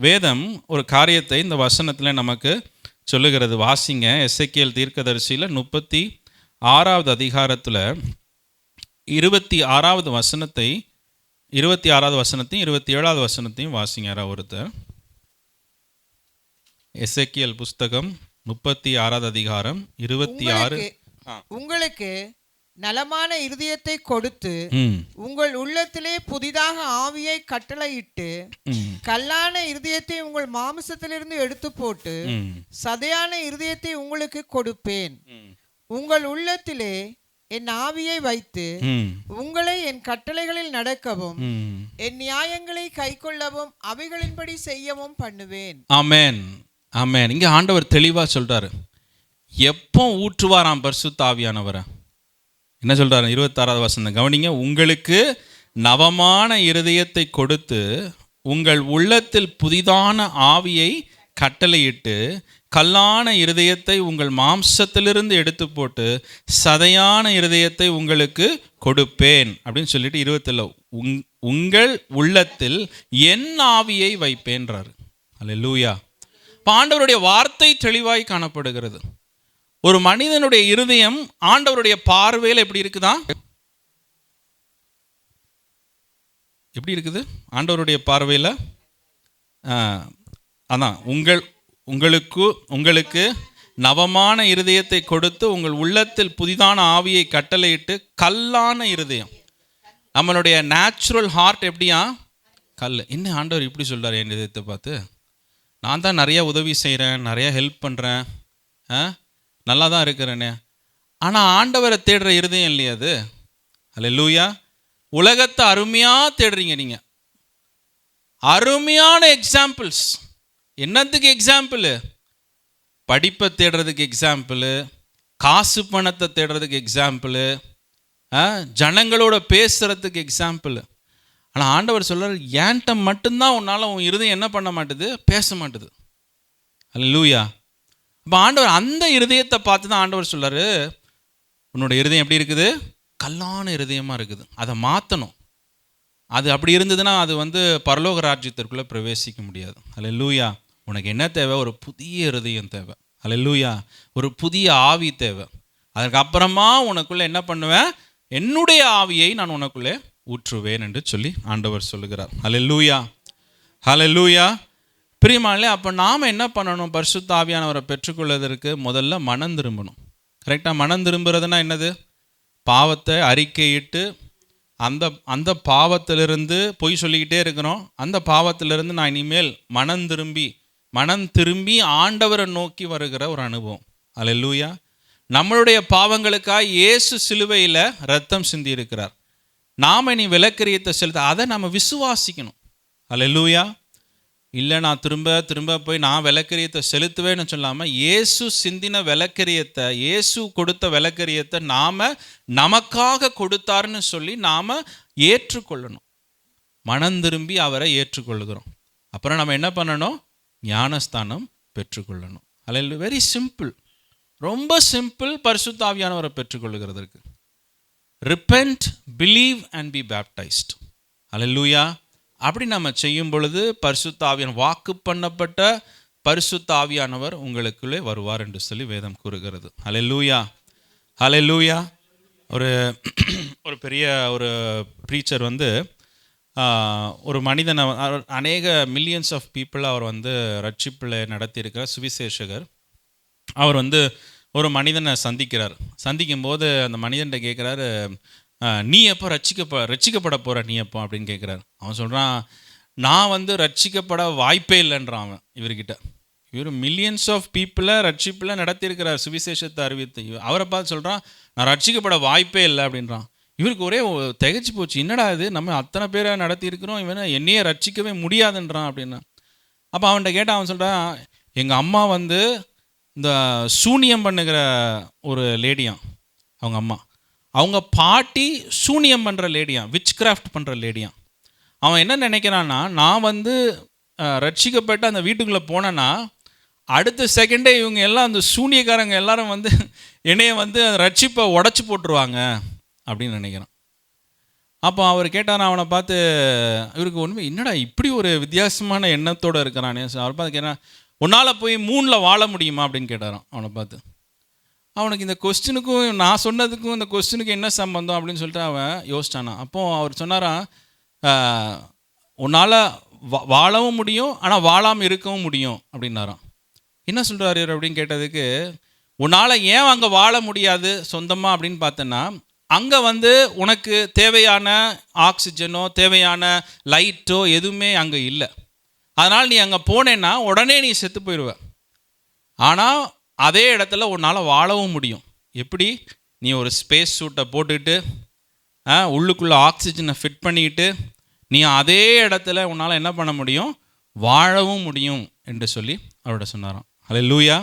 வேதம் ஒரு காரியத்தை இந்த வசனத்தில் நமக்கு சொல்லுகிறது. வாசிங்க, எசேக்கியேல் தீர்க்கதரிசியில் 36வது அதிகாரத்தில் 26வது வசனத்தையும் 27வது வசனத்தையும் வாசிங்க யாராவது ஒருத்தர். எசேக்கியேல் புஸ்தகம் 36வது அதிகாரம் 26. உங்களுக்கு நலமான இருதயத்தை கொடுத்து உங்கள் உள்ளத்திலே புதிதாக ஆவியை கட்டளையிட்டு கல்லான இருதயத்தை உங்கள் மாமிசத்திலிருந்து எடுத்து போட்டு சதையான இருதயத்தை உங்களுக்கு கொடுப்பேன். உங்கள் உள்ளத்திலே என் ஆவியை வைத்து உங்களை என் கட்டளைகளில் நடக்கவும் என் நியாயங்களை கைக்கொள்ளவும் அவைகளின்படி செய்யவும் பண்ணுவேன். ஆமென், ஆமென். இங்க ஆண்டவர் தெளிவா சொல்றாரு. எப்போ ஊற்றுவாராம் பரிசுத்த ஆவியானவரை? என்ன சொல்றாரு? 26வது வசனம் கவனிங்க. உங்களுக்கு நவமான இருதயத்தை கொடுத்து உங்கள் உள்ளத்தில் புதிதான ஆவியை கட்டளையிட்டு கல்லான இருதயத்தை உங்கள் மாம்சத்திலிருந்து எடுத்து போட்டு சதையான இருதயத்தை உங்களுக்கு கொடுப்பேன் அப்படின்னு சொல்லிட்டு 27 உங்கள் உள்ளத்தில் என் ஆவியை வைப்பேன்றாரு. அல்லேலூயா. ஆண்டவருடைய வார்த்தை தெளிவாய் காணப்படுகிறது. ஒரு மனிதனுடைய இருதயம் ஆண்டவருடைய பார்வையில் எப்படி இருக்குதா? எப்படி இருக்குது ஆண்டவருடைய பார்வையில்? அதான் உங்களுக்கு நவமான இருதயத்தை கொடுத்து உங்கள் உள்ளத்தில் புதிதான ஆவியை கட்டளையிட்டு கல்லான இருதயம். நம்மளுடைய நேச்சுரல் ஹார்ட் எப்படியா? கல். என்ன ஆண்டவர் இப்படி சொல்றாரு என் இதயத்தை பார்த்து? நான் தான் நிறைய உதவி செய்கிறேன், நிறைய ஹெல்ப் பண்ணுறேன், நல்லா தான் இருக்கிறேனே. ஆனால் ஆண்டவரை தேடுற இருதயம் இல்லையா அது? அல்லேலூயா. உலகத்தை அருமையாக தேடுறீங்க நீங்கள். அருமையான எக்ஸாம்பிள்ஸ். என்னத்துக்கு எக்ஸாம்பிள்? படிப்பை தேடுறதுக்கு எக்ஸாம்பிள், காசு பணத்தை தேடுறதுக்கு எக்ஸாம்பிள், ஜனங்களோட பேசுறதுக்கு எக்ஸாம்பிள். ஆனால் ஆண்டவர் சொல்றாரு, ஏன்ட்ட மட்டும்தான் உன்னால் உன் இருதயம் என்ன பண்ண மாட்டுது? பேச மாட்டுது. அல்லேலூயா. அப்போ ஆண்டவர் அந்த இருதயத்தை பார்த்து தான் ஆண்டவர் சொல்றாரு, உன்னோட இருதயம் எப்படி இருக்குது? கல்லான இருதயமாக இருக்குது. அதை மாற்றணும். அது அப்படி இருந்ததுன்னா அது வந்து பரலோக ராஜ்யத்திற்குள்ளே பிரவேசிக்க முடியாது. அல்லேலூயா. உனக்கு என்ன தேவை? ஒரு புதிய இருதயம் தேவை. அல்லேலூயா. ஒரு புதிய ஆவி தேவை. அதுக்கப்புறமா உனக்குள்ளே என்ன பண்ணுவேன்? என்னுடைய ஆவியை நான் உனக்குள்ளே ஊற்றுவேன் என்று சொல்லி ஆண்டவர் சொல்லுகிறார். அல்லேலூயா, அல்லேலூயா. பிரியமானவர்களே, அப்போ நாம் என்ன பண்ணணும்? பரிசுத்த ஆவியானவரை பெற்றுக்கொள்வதற்கு முதல்ல மனம் திரும்பணும். கரெக்டாக? மனம் திரும்புறதுன்னா என்னது? பாவத்தை அறிக்கையிட்டு அந்த பாவத்திலிருந்து பொய் சொல்லிக்கிட்டே இருக்கிறோம். அந்த பாவத்திலிருந்து நான் இனிமேல் மனம் திரும்பி ஆண்டவரை நோக்கி வருகிற ஒரு அனுபவம். அல்லேலூயா. நம்மளுடைய பாவங்களுக்காக இயேசு சிலுவையில் ரத்தம் சிந்தி இருக்கிறார். நாம் இனி விலக்கிரியத்தை செலுத்த அதை நம்ம விசுவாசிக்கணும். அல்லேலூயா. இல்லை நான் திரும்ப போய் நான் விலக்கிரியத்தை செலுத்துவேன்னு சொல்லாமல் இயேசு சிந்தின விலக்கிரியத்தை, இயேசு கொடுத்த விலக்கிரியத்தை நாம் நமக்காக கொடுத்தாருன்னு சொல்லி நாம் ஏற்றுக்கொள்ளணும். மனம் திரும்பி அவரை ஏற்றுக்கொள்கிறோம். அப்புறம் நம்ம என்ன பண்ணணும்? ஞானஸ்தானம் பெற்றுக்கொள்ளணும். அல்லேலூயா. வெரி சிம்பிள், ரொம்ப சிம்பிள். பரிசுத்த ஆவியானவரை பெற்றுக்கொள்கிறதற்கு repent, believe and be baptised. Alleluia. அப்படி நம்ம செய்யும் பொழுது பரிசுத்த ஆவியானவர் வாக்கு பண்ணப்பட்ட பரிசுத்த ஆவியானவர் உங்களுக்குள்ளே வருவார் என்று சொல்லி வேதம் கூறுகிறது. ஹல்லேலூயா, ஹல்லேலூயா. ஒரு பெரிய ஒரு ப்ரீச்சர் வந்து ஒரு மனிதனை, அநேக மில்லியன்ஸ் ஆஃப் பீப்புள் அவர் வந்து ரட்சிப்பில் நடத்தியிருக்கிற சுவிசேஷகர். அவர் வந்து ஒரு மனிதனை சந்திக்கும் போது அந்த மனிதன்கிட்ட கேட்குறாரு, நீ எப்போ ரட்சிக்கப்பட போகிற, நீ எப்போ அப்படின்னு கேட்குறாரு. அவன் சொல்கிறான், நான் வந்து ரட்சிக்கப்பட வாய்ப்பே இல்லைன்றான் அவன் இவர்கிட்ட. இவர் மில்லியன்ஸ் ஆஃப் பீப்புளை ரட்சிப்பில் நடத்தியிருக்கிறார், சுவிசேஷத்தை அறிவித்து. அவரை பார்த்து சொல்கிறான், நான் ரட்சிக்கப்பட வாய்ப்பே இல்லை அப்படின்றான். இவருக்கு ஒரே திகைச்சு போச்சு, என்னடா இது, நம்ம அத்தனை பேரை நடத்தியிருக்கிறோம், இவனை என்னையே ரட்சிக்கவே முடியாதுன்றான் அப்படின்னா. அப்போ அவன்கிட்ட கேட்டால் அவன் சொல்கிறான், எங்கள் அம்மா வந்து இந்த சூனியம் பண்ணுகிற ஒரு லேடியாம், அவங்க அம்மா, அவங்க பாட்டி சூனியம் பண்ணுற லேடியாம், விச் கிராஃப்ட் பண்ணுற லேடியாம். அவன் என்ன நினைக்கிறான்னா, நான் வந்து ரட்சிக்கப்பட்டு அந்த வீட்டுக்குள்ளே போனேன்னா அடுத்த செகண்டே இவங்க எல்லாம் அந்த சூனியக்காரங்க எல்லாரும் வந்து என்னைய வந்து ரட்சிப்பை உடச்சி போட்டுருவாங்க அப்படின்னு நினைக்கிறான். அப்போ அவர் கேட்டார் அவனை பார்த்து, இவருக்கு ஒன்றுமே என்னடா இப்படி ஒரு வித்தியாசமான எண்ணத்தோடு இருக்கிறானே. அவர் பார்த்து கேட்டான், உன்னால் போய் மூணில் வாழ முடியுமா அப்படின்னு கேட்டாரான் அவனை பார்த்து. அவனுக்கு இந்த கொஸ்டினுக்கும் நான் சொன்னதுக்கும் இந்த கொஸ்டினுக்கு என்ன சம்பந்தம் அப்படின்னு சொல்லிட்டு அவன் யோசிச்சானா. அப்போது அவர் சொன்னாரான், உன்னால் வாழவும் முடியும் ஆனால் வாழாமல் இருக்கவும் முடியும் அப்படின்னாரான். என்ன சொல்கிறாரு அப்படின்னு கேட்டதுக்கு, உன்னால் ஏன் அங்கே வாழ முடியாது சொந்தமாக அப்படின்னு பார்த்தேன்னா, அங்கே வந்து உனக்கு தேவையான ஆக்சிஜனோ தேவையான லைட்டோ எதுவுமே அங்கே இல்லை. அதனால் நீ அங்கே போனேன்னா உடனே நீ செத்து போயிடுவ. ஆனால் அதே இடத்துல உன்னால் வாழவும் முடியும். எப்படி? நீ ஒரு ஸ்பேஸ் சூட்டை போட்டுக்கிட்டு உள்ளுக்குள்ளே ஆக்சிஜனை ஃபிட் பண்ணிக்கிட்டு நீ அதே இடத்துல உன்னால் என்ன பண்ண முடியும், வாழவும் முடியும் என்று சொல்லி அவரோட சொன்னாராம். ஹல்லேலூயா.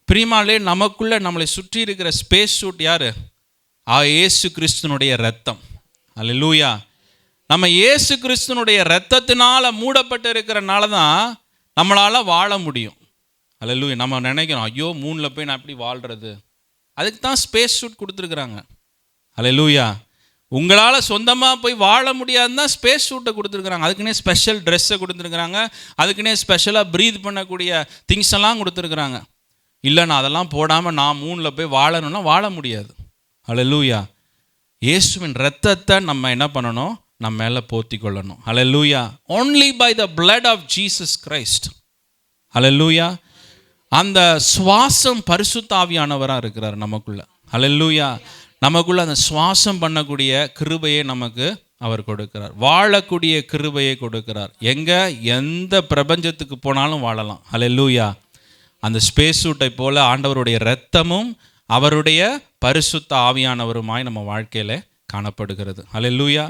பிரியமானவர்களே, நமக்குள்ளே நம்மளை சுற்றி இருக்கிற ஸ்பேஸ் சூட் யார்? இயேசு கிறிஸ்துனுடைய இரத்தம். ஹல்லேலூயா. நம்ம இயேசு கிறிஸ்துனுடைய இரத்தத்தினால் மூடப்பட்டு இருக்கிறனால தான் நம்மளால் வாழ முடியும். ஹல்லேலூயா. நம்ம நினைக்கிறோம், ஐயோ மூணில் போய் நான் எப்படி வாழ்கிறது, அதுக்கு தான் ஸ்பேஸ் சூட் கொடுத்துருக்குறாங்க. ஹல்லேலூயா. உங்களால் சொந்தமாக போய் வாழ முடியாதுன்னு தான் ஸ்பேஸ் சூட்டை கொடுத்துருக்குறாங்க. அதுக்குன்னே ஸ்பெஷல் ட்ரெஸ்ஸை கொடுத்துருக்குறாங்க, அதுக்குன்னே ஸ்பெஷலாக ப்ரீத் பண்ணக்கூடிய திங்ஸ் எல்லாம் கொடுத்துருக்குறாங்க. இல்லை நான் அதெல்லாம் போடாமல் நான் மூணில் போய் வாழணும்னா வாழ முடியாது. ஹல்லேலூயா. இயேசுவின் இரத்தத்தை நம்ம என்ன பண்ணணும், நம்ம மேலே போத்தி கொள்ளணும். ஹல்லேலூயா. only by the blood of Jesus Christ. ஹல்லேலூயா. அந்த சுவாசம் பரிசுத்த ஆவியானவராக இருக்கிறார் நமக்குள்ள. ஹல்லேலூயா. நமக்குள்ள அந்த சுவாசம் பண்ணக்கூடிய கிருபையை நமக்கு அவர் கொடுக்கிறார், வாழக்கூடிய கிருபையை கொடுக்கிறார். எந்த பிரபஞ்சத்துக்கு போனாலும் வாழலாம். ஹல்லேலூயா. அந்த ஸ்பேஸ் சூட்டை போல ஆண்டவருடைய இரத்தமும் அவருடைய பரிசுத்த ஆவியானவருமாய் நம்ம வாழ்க்கையில் காணப்படுகிறது. ஹல்லேலூயா.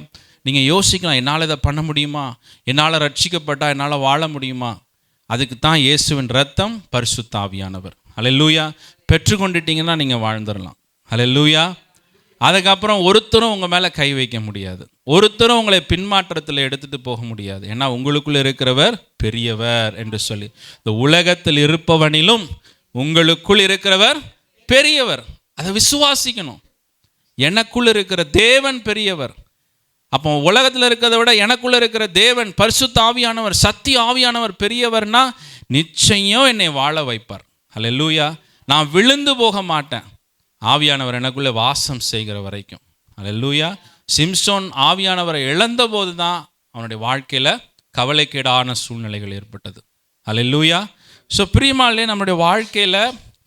நீங்கள் யோசிக்கலாம், என்னால் இதை பண்ண முடியுமா, என்னால் ரட்சிக்கப்பட்டால் என்னால் வாழ முடியுமா? அதுக்கு தான் இயேசுவின் இரத்தம், பரிசுத்த ஆவியானவர். ஹல்லேலூயா. பெற்றுக்கொண்டுட்டீங்கன்னா நீங்கள் வாழ்ந்துடலாம். ஹல்லேலூயா. அதுக்கப்புறம் ஒருத்தரும் உங்கள் மேலே கை வைக்க முடியாது, ஒருத்தரும் உங்களை பின்மாற்றத்தில் எடுத்துகிட்டு போக முடியாது. ஏன்னா உங்களுக்குள்ள இருக்கிறவர் பெரியவர் என்று சொல்லி, இந்த உலகத்தில் இருப்பவனிலும் உங்களுக்குள் இருக்கிறவர் பெரியவர். அதை விசுவாசிக்கணும். எனக்குள்ள இருக்கிற தேவன் பெரியவர். அப்போ உலகத்தில் இருக்கிறத விட எனக்குள்ள இருக்கிற தேவன் பரிசுத்த ஆவியானவர், சத்திய ஆவியானவர் பெரியவர்னா நிச்சயம் என்னை வாழ வைப்பார். ஹல்லேலூயா. நான் விழுந்து போக மாட்டேன், ஆவியானவர் எனக்குள்ளே வாசம் செய்கிற வரைக்கும். ஹல்லேலூயா. சிம்சோன் ஆவியானவரை இழந்த போது தான் அவனுடைய வாழ்க்கையில் கவலைக்கேடான சூழ்நிலைகள் ஏற்பட்டது. ஹல்லேலூயா. ஸோ பிரியமானவர்களே, நம்முடைய வாழ்க்கையில்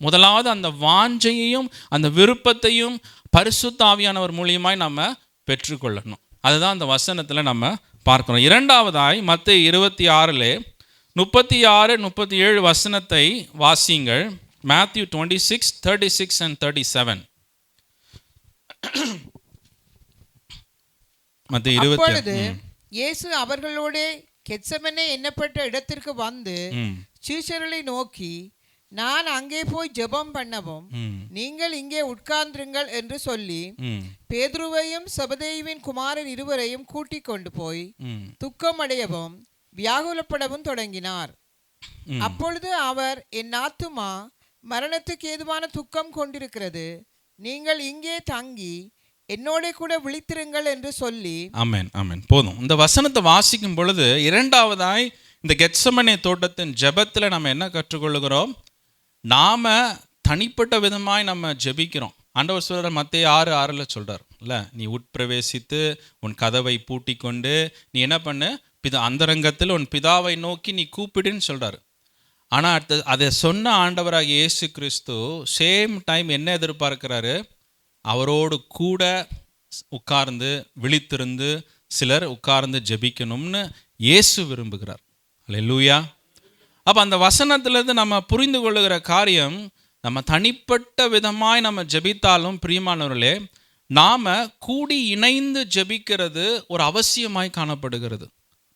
முதலாவது அந்த வாஞ்சையையும் அந்த விருப்பத்தையும் பரிசுத்த ஆவியானவர் மூலியமாய் நம்ம பெற்றுக்கொள்ளணும். அதுதான் அந்த வசனத்தில் நம்ம பார்க்கிறோம். இரண்டாவதாய் மத்தேயு 26 36 37 வசனத்தை வாசியுங்கள். Matthew 26, 36 and 37. அப்பொழுது இயேசு அவர்களோடே கெத்செமனே என்னப்பட்ட இடத்திற்கு வந்து சீஷர்களை நோக்கி, நான் அங்கே போய் ஜெபம் பண்ணவும் நீங்கள் இங்கே உட்கார்ந்திருங்கள் என்று சொல்லி பேதுருவையும் செபதேயுவின் குமாரன் இருவரையும் கூட்டிக் கொண்டு போய் துக்கமடையவும் வியாகுலப்படவும் தொடங்கினார். அப்பொழுது அவர், என் ஆத்துமா மரணத்துக்கு ஏதுவான துக்கம் கொண்டிருக்கிறது, நீங்கள் இங்கே தங்கி என்னோட கூட விழித்திருங்கள் என்று சொல்லி. ஆமென், ஆமென். போதும். இந்த வசனத்தை வாசிக்கும் பொழுது இரண்டாவதாய் இந்த கெத்செமனே தோட்டத்தின் ஜெபத்தில் நம்ம என்ன கற்றுக்கொள்கிறோம்? நாம் தனிப்பட்ட விதமாய் நம்ம ஜெபிக்கிறோம். ஆண்டவர் சொல்கிற மத்தேயு 6:6 சொல்கிறார் இல்லை, நீ உட்பிரவேசித்து உன் கதவை பூட்டி கொண்டு நீ என்ன பண்ணு, அந்தரங்கத்தில் உன் பிதாவை நோக்கி நீ கூப்பிடுன்னு சொல்கிறார். ஆனால் அதை சொன்ன ஆண்டவராக இயேசு கிறிஸ்து சேம் டைம் என்ன எதிர்பார்க்கிறாரு? அவரோடு கூட உட்கார்ந்து விழித்திருந்து சிலர் உட்கார்ந்து ஜெபிக்கணும்னு இயேசு விரும்புகிறார். அல்லேலூயா. அப்போ அந்த வசனத்திலிருந்து நம்ம புரிந்து கொள்ளுகிற காரியம், நம்ம தனிப்பட்ட விதமாய் நம்ம ஜெபித்தாலும் பிரியமானவர்களே, நாம் கூடி இணைந்து ஜெபிக்கிறது ஒரு அவசியமாய் காணப்படுகிறது,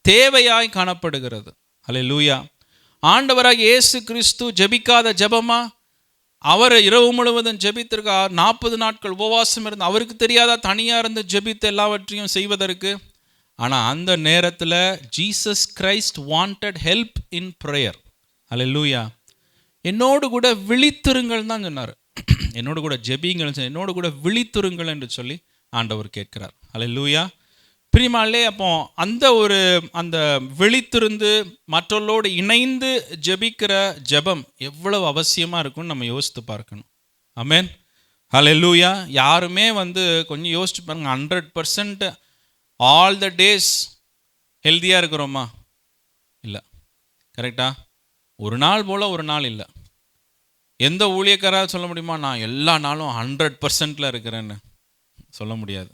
தேவையாய் காணப்படுகிறது. அல்லேலூயா. ஆண்டவராக இயேசு கிறிஸ்து ஜெபிக்காத ஜெபமா? அவர் இரவு முழுவதும் ஜெபித்திருக்கார், 40 நாட்கள் உபவாசம் இருந்து. அவருக்கு தெரியாதா தனியாக இருந்து ஜெபித்து எல்லாவற்றையும் செய்வதற்கு? ஆனால் அந்த நேரத்தில் Jesus Christ wanted help in prayer. Alleluia. என்னோடு கூட விழித்திருங்கள் தான் சொன்னார். என்னோடு கூட ஜெபிங்கள், என்னோடு கூட விழித்திருங்கள் என்று சொல்லி ஆண்டவர் கேட்கிறார். அல்லேலூயா. பிரியமானே, அப்போ அந்த விழித்திருந்து மற்றவர்களோடு இணைந்து ஜெபிக்கிற ஜெபம் எவ்வளவு அவசியமாக இருக்கும்னு நம்ம யோசித்து பார்க்கணும். ஆமென். ஹல்லேலூயா. யாருமே கொஞ்சம் யோசிச்சு பாருங்க, 100% ஆல் த டேஸ் ஹெல்த்தியாக இருக்கிறோமா? இல்லை. கரெக்டா? ஒரு நாள் போல் ஒரு நாள் இல்லை. எந்த ஊழியக்காராக சொல்ல முடியுமா நான் எல்லா நாளும் 100% இருக்கிறேன்னு? சொல்ல முடியாது.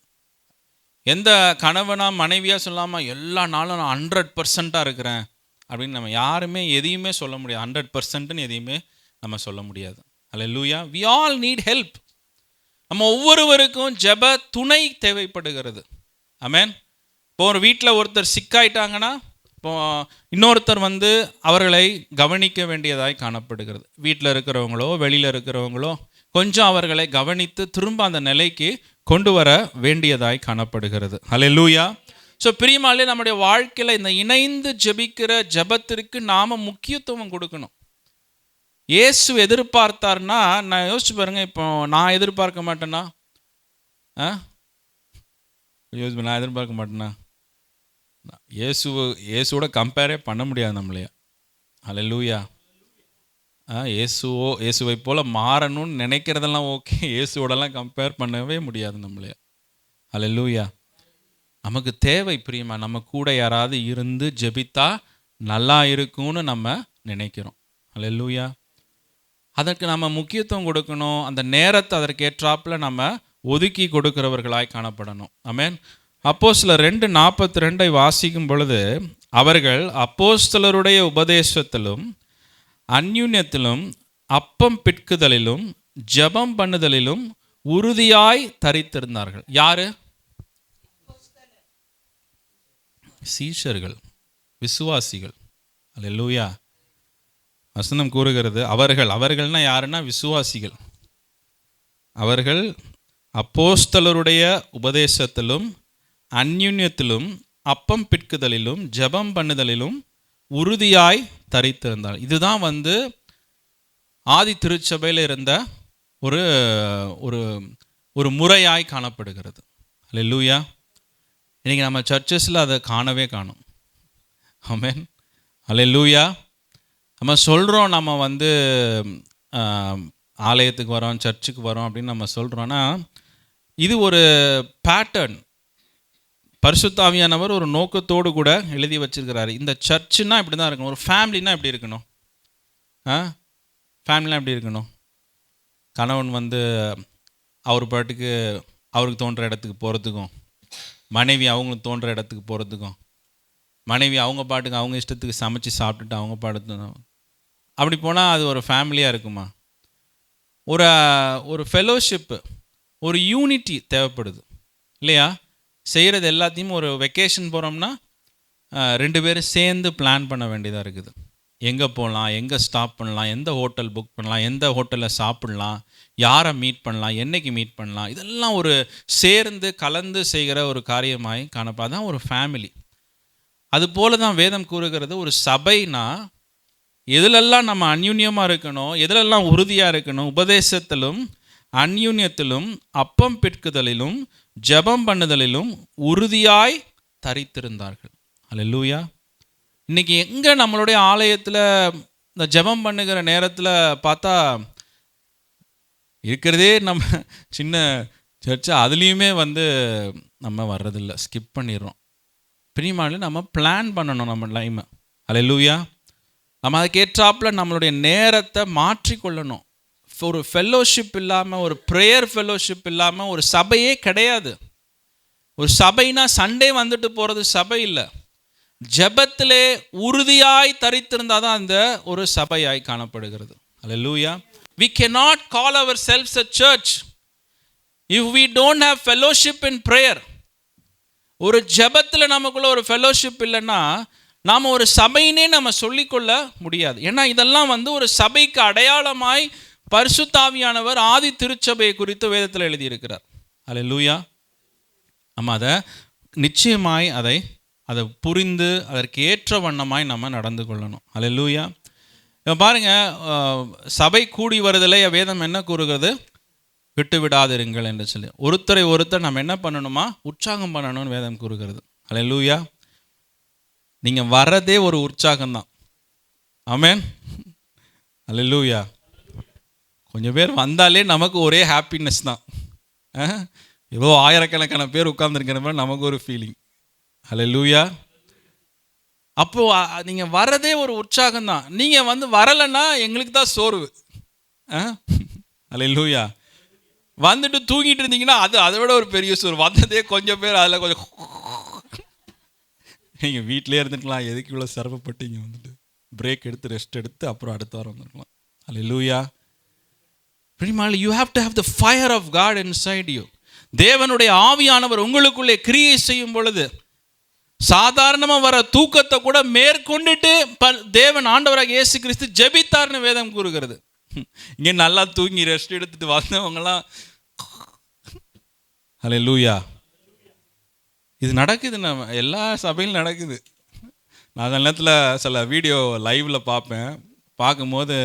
எந்த கணவனா மனைவியாக சொல்லாமல் எல்லா நாளும் நான் 100% இருக்கிறேன் அப்படின்னு நம்ம யாருமே எதையுமே சொல்ல முடியாது. 100%ன்னு எதையுமே நம்ம சொல்ல முடியாது. அல்லேலூயா. we all need help. நம்ம ஒவ்வொருவருக்கும் ஜெப துணை தேவைப்படுகிறது. ஆமென். இப்போ ஒரு வீட்டில் ஒருத்தர் சிக்காயிட்டாங்கன்னா இப்போ இன்னொருத்தர் அவர்களை கவனிக்க வேண்டியதாய் காணப்படுகிறது. வீட்டில் இருக்கிறவங்களோ வெளியில் இருக்கிறவங்களோ கொஞ்சம் அவர்களை கவனித்து திரும்ப அந்த நிலைக்கு கொண்டு வர வேண்டியதாய் காணப்படுகிறது. அல்லேலூயா. ஸோ பிரியமானே, நம்முடைய வாழ்க்கையில் இந்த இணைந்து ஜெபிக்கிற ஜெபத்திற்கு நாம் முக்கியத்துவம் கொடுக்கணும். இயேசு எதிர்பார்த்தார்னா, நான் யோசிச்சு பாருங்க, இப்போ நான் எதிர்பார்க்க மாட்டேன்னா? நான் எதிர்பார்க்க மாட்டேன்னா? இயேசுவோட கம்பேரே பண்ண முடியாது நம்மளையா. அல்லேலூயா. இயேசுவை போல் மாறணும்னு நினைக்கிறதெல்லாம் ஓகே, இயேசுவோடலாம் கம்பேர் பண்ணவே முடியாது நம்மளையா. அல்லேலூயா. நமக்கு தேவை பிரியமா, நம்ம கூட யாராவது இருந்து ஜெபித்தா நல்லா இருக்கும்னு நம்ம நினைக்கிறோம். அல்லேலூயா. அதற்கு நம்ம முக்கியத்துவம் கொடுக்கணும். அந்த நேரத்தை அதற்கேற்றாப்புல நம்ம ஒதுக்கி கொடுக்கிறவர்களாய் காணப்படணும். ஆமென். அப்போஸ்தலர் 2:42 வாசிக்கும் பொழுது, அவர்கள் அப்போஸ்தலருடைய உபதேசத்திலும் அந்யுன்யத்திலும் அப்பம் பிட்குதலிலும் ஜெபம் பண்ணுதலிலும் உறுதியாய் தரித்திருந்தார்கள். யாரு? சீஷர்கள், விசுவாசிகள். அல்லேலூயா. வசனம் கூறுகிறது அவர்கள்னா யாருன்னா விசுவாசிகள். அவர்கள் அப்போஸ்தலருடைய உபதேசத்திலும் அந்யுன்யத்திலும் அப்பம் பிட்குதலிலும் ஜெபம் பண்ணுதலிலும் உறுதியாய் தரித்திருந்தார். இதுதான் ஆதி திருச்சபையில் இருந்த ஒரு ஒரு ஒரு முறையாய் காணப்படுகிறது. அல்லேலூயா. இன்னைக்கு நம்ம சர்ச்சஸில் அதை காணவே காணும். ஆமென். அல்லேலூயா. நம்ம சொல்கிறோம், நம்ம ஆலயத்துக்கு வரோம், சர்ச்சுக்கு வரோம் அப்படின்னு நம்ம சொல்கிறோன்னா, இது ஒரு பேட்டர்ன். பரிசுத்த ஆவியானவர் ஒரு நோக்கத்தோடு கூட எழுதி வச்சிருக்கிறாரு. இந்த சர்ச்சுன்னா இப்படி தான் இருக்கணும். ஒரு ஃபேமிலினா எப்படி இருக்கணும்? ஃபேமிலினா எப்படி இருக்கணும்? கணவன் அவர் பாட்டுக்கு அவருக்கு தோன்ற இடத்துக்கு போகிறதுக்கும், மனைவி அவங்களுக்கு தோன்ற இடத்துக்கு போகிறதுக்கும், மனைவி அவங்க பாட்டுக்கு அவங்க இஷ்டத்துக்கு சமைச்சு சாப்பிட்டுட்டு அவங்க பாட்டு, அப்படி போனால் அது ஒரு ஃபேமிலியாக இருக்குமா? ஒரு ஃபெலோஷிப்பு, ஒரு யூனிட்டி தேவைப்படுது இல்லையா? செய்கிறது எல்லாத்தையும் ஒரு வெக்கேஷன் போகிறோம்னா 2 பேரும் சேர்ந்து பிளான் பண்ண வேண்டியதாக இருக்குது. எங்கே போகலாம், எங்கே ஸ்டாப் பண்ணலாம், எந்த ஹோட்டல் புக் பண்ணலாம், எந்த ஹோட்டலில் சாப்பிட்லாம், யாரை மீட் பண்ணலாம், என்றைக்கு மீட் பண்ணலாம், இதெல்லாம் ஒரு சேர்ந்து கலந்து செய்கிற ஒரு காரியமாய் காணப்பா. தான் ஒரு ஃபேமிலி. அதுபோல தான் வேதம் கூறுகிறது, ஒரு சபைனா எதிலெல்லாம் நம்ம அந்யுன்யமாக இருக்கணும், எதிலெல்லாம் உறுதியாக இருக்கணும், உபதேசத்திலும் அந்யுன்யத்திலும் அப்பம் பிட்குதலிலும் ஜெபம் பண்ணுதலிலும் உறுதியாய் தரித்திருந்தார்கள். அல்லேலூயா. இன்னைக்கு எங்கே நம்மளுடைய ஆலயத்தில் இந்த ஜெபம் பண்ணுகிற நேரத்தில் பார்த்தா இருக்கிறதே நம்ம சின்ன சர்ச்சு, அதுலேயுமே நம்ம வர்றதில்லை, ஸ்கிப் பண்ணிடுறோம். பிரியமானவர்களே, நம்ம பிளான் பண்ணணும் நம்ம டைமை. அல்லேலூயா. நம்ம அதுக்கேற்றாப்பில் நம்மளுடைய நேரத்தை மாற்றிக்கொள்ளணும். ஒரு ஃபெல்லோஷிப் இல்லாமல், ஒரு ப்ரேயர் ஃபெல்லோஷிப் இல்லாமல் ஒரு சபையே கிடையாது. ஒரு சபைனா சண்டே வந்துட்டு போகிறது சபை இல்லை. ஜெபத்திலே உறுதியாய் தரித்திருந்தால் தான் அந்த ஒரு சபையாய் காணப்படுகிறது. அல்லேலூயா. We cannot call ourselves a church if we don't have fellowship in prayer. ஒரு ஜெபத்தில் நமக்குள்ள ஒரு ஃபெல்லோஷிப் இல்லைன்னா நாம் ஒரு சபையினே நம்ம சொல்லிக்கொள்ள முடியாது. ஏன்னா இதெல்லாம் ஒரு சபைக்கு அடையாளமாய் பரிசுத்த ஆவியானவர் ஆதி திருச்சபையை குறித்து வேதத்தில் எழுதியிருக்கிறார். அல்லேலூயா. நம்ம அதை நிச்சயமாய் அதை புரிந்து அதற்கு ஏற்ற வண்ணமாய் நம்ம நடந்து கொள்ளணும். அல்லேலூயா. இப்போ பாருங்கள், சபை கூடி வருதலை வேதம் என்ன கூறுகிறது? விட்டு விடாதிருங்கள் என்று சொல்லி ஒருத்தரை ஒருத்தர் நம்ம என்ன பண்ணணுமா? உற்சாகம் பண்ணணும்னு வேதம் கூறுகிறது. அல்லேலூயா. நீங்கள் வர்றதே ஒரு உற்சாகம்தான். ஆமென். அல்லேலூயா. கொஞ்சம் பேர் வந்தாலே நமக்கு ஒரே ஹாப்பினஸ் தான். ஏதோ ஆயிரக்கணக்கான பேர் உட்கார்ந்துருக்கிற மாதிரி நமக்கு ஒரு ஃபீலிங். அல்லேலூயா. அப்போது நீங்கள் வர்றதே ஒரு உற்சாகம் தான். நீங்கள் வரலைன்னா எங்களுக்கு தான் சோர்வு. அல்லேலூயா. வந்துட்டு தூங்கிட்டு இருந்தீங்கன்னா அதை விட ஒரு பெரிய சோர்வு. வந்ததே கொஞ்சம் பேர், அதில் கொஞ்சம் நீங்கள் வீட்டிலே இருந்துக்கலாம். எதுக்கு இவ்வளோ சிரமப்பட்டீங்க? பிரேக் எடுத்து ரெஸ்ட் எடுத்து அப்புறம் அடுத்த வாரம் வந்துருக்கலாம். அல்லேலூயா. பிரியமானவர்களே, you have to have the fire of God inside you. தேவனுடைய ஆவியானவர் உங்களுக்குள்ளே கிரியை செய்யும் பொழுது சாதாரணமாக வர தூக்கத்தை கூட மேற்கொண்டுட்டு தேவன் ஆண்டவராக இயேசு கிறிஸ்து ஜெபித்தார்னு வேதம் கூறுகிறது. இங்கே நல்லா தூங்கி ரெஸ்ட் எடுத்துட்டு வந்தவங்களாம் அல்லேலூயா. இது நடக்குது, நம்ம எல்லா சபையிலும் நடக்குது. நான் அந்த நேரத்தில் சில வீடியோ லைவில் பார்க்கும்போது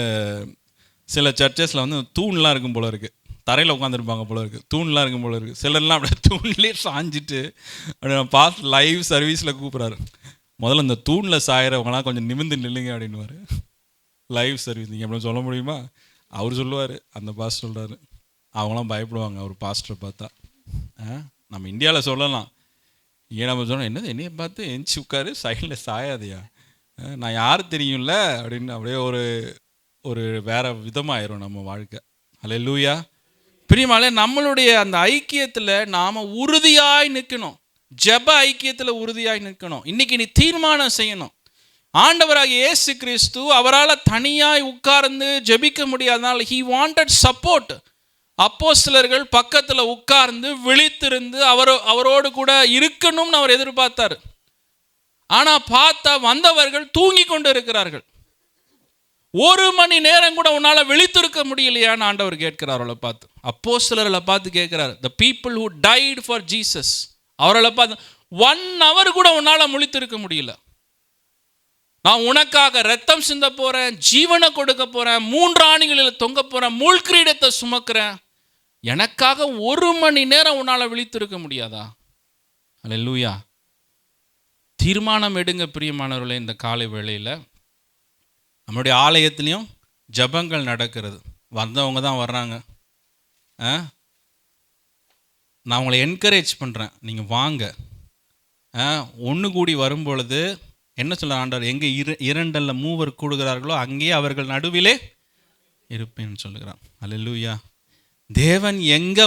சில சர்ச்சஸில் தூண்லாம் இருக்கும் போல இருக்குது, தரையில் உட்காந்துருப்பாங்க போல இருக்குது, தூண்லாம் இருக்கும் போல இருக்குது. சிலர்லாம் அப்படியே தூண்லேயே சாஞ்சிட்டு அப்படி பாஸ்ட் லைவ் சர்வீஸில் கூப்பிட்றாரு. முதல்ல இந்த தூணில் சாயிறவங்களாம் கொஞ்சம் நிமிர்ந்து நில்லுங்க அப்படின்னுவார். லைவ் சர்வீஸ் நீங்கள் எப்படி சொல்ல முடியுமா? அவர் சொல்லுவார், அந்த பாஸ்டர் சொல்கிறாரு. அவங்களாம் பயப்படுவாங்க அவர் பாஸ்டரை பார்த்தா. நம்ம இந்தியாவில் சொல்லலாம், ஏன் நம்ம சொன்னோம், என்னது என்னையை பார்த்து எஞ்சி உட்காரு, சைடில் சாயாதையா, நான் யார் தெரியும்ல அப்படின்னு அப்படியே ஒரு வேற விதமாயிரும் நம்ம வாழ்க்கை. அல்லேலூயா. பிரியமானவர்களே, நம்மளுடைய அந்த ஐக்கியத்தில் நாம் உறுதியாய் நிற்கணும். ஜெப ஐக்கியத்தில் உறுதியாய் நிற்கணும். இன்னைக்கு நீ தீர்மானம் செய்யணும். ஆண்டவராக இயேசு கிறிஸ்து அவரால் தனியாய் உட்கார்ந்து ஜெபிக்க முடியாதனால he wanted support. அப்போஸ்தலர்கள் பக்கத்தில் உட்கார்ந்து விழித்திருந்து அவரோடு கூட இருக்கணும்னு அவர் எதிர்பார்த்தார். ஆனால் பார்த்தா வந்தவர்கள் தூங்கி கொண்டு இருக்கிறார்கள். 1 மணி நேரம் கூட உன்னால் விழித்திருக்க முடியலையான்னு ஆண்டவர் கேட்கிறார். அவர்களை பார்த்து, அப்போஸ்தலர்களை பார்த்து கேட்கிறார். the people who died for Jesus, அவர்களை பார்த்து 1 hour கூட உன்னால் முழித்திருக்க முடியல. நான் உனக்காக ரத்தம் சிந்த போகிறேன், ஜீவனை கொடுக்க போகிறேன், 3 ஆணிகளில் தொங்க போகிறேன், முள்கிரீடத்தை சுமக்கிறேன், எனக்காக 1 மணி நேரம் உன்னால் விழித்திருக்க முடியாதா? அல்லேலூயா. தீர்மானம் எடுங்க பிரியமானவர்களே. இந்த காலை வேளையில் நம்முடைய ஆலயத்துலேயும் ஜபங்கள் நடக்கிறது. வந்தவங்க தான் வர்றாங்க. நான் உங்களை என்கரேஜ் பண்ணுறேன், நீங்கள் வாங்க. ஒன்று கூடி வரும்பொழுது என்ன சொல்ல ஆண்டவர், எங்கே 2 அல்ல 3 கூடுகிறார்களோ அங்கேயே அவர்கள் நடுவிலே இருப்பேன்னு சொல்லுகிறான். அல்லேலூயா. தேவன் எங்கே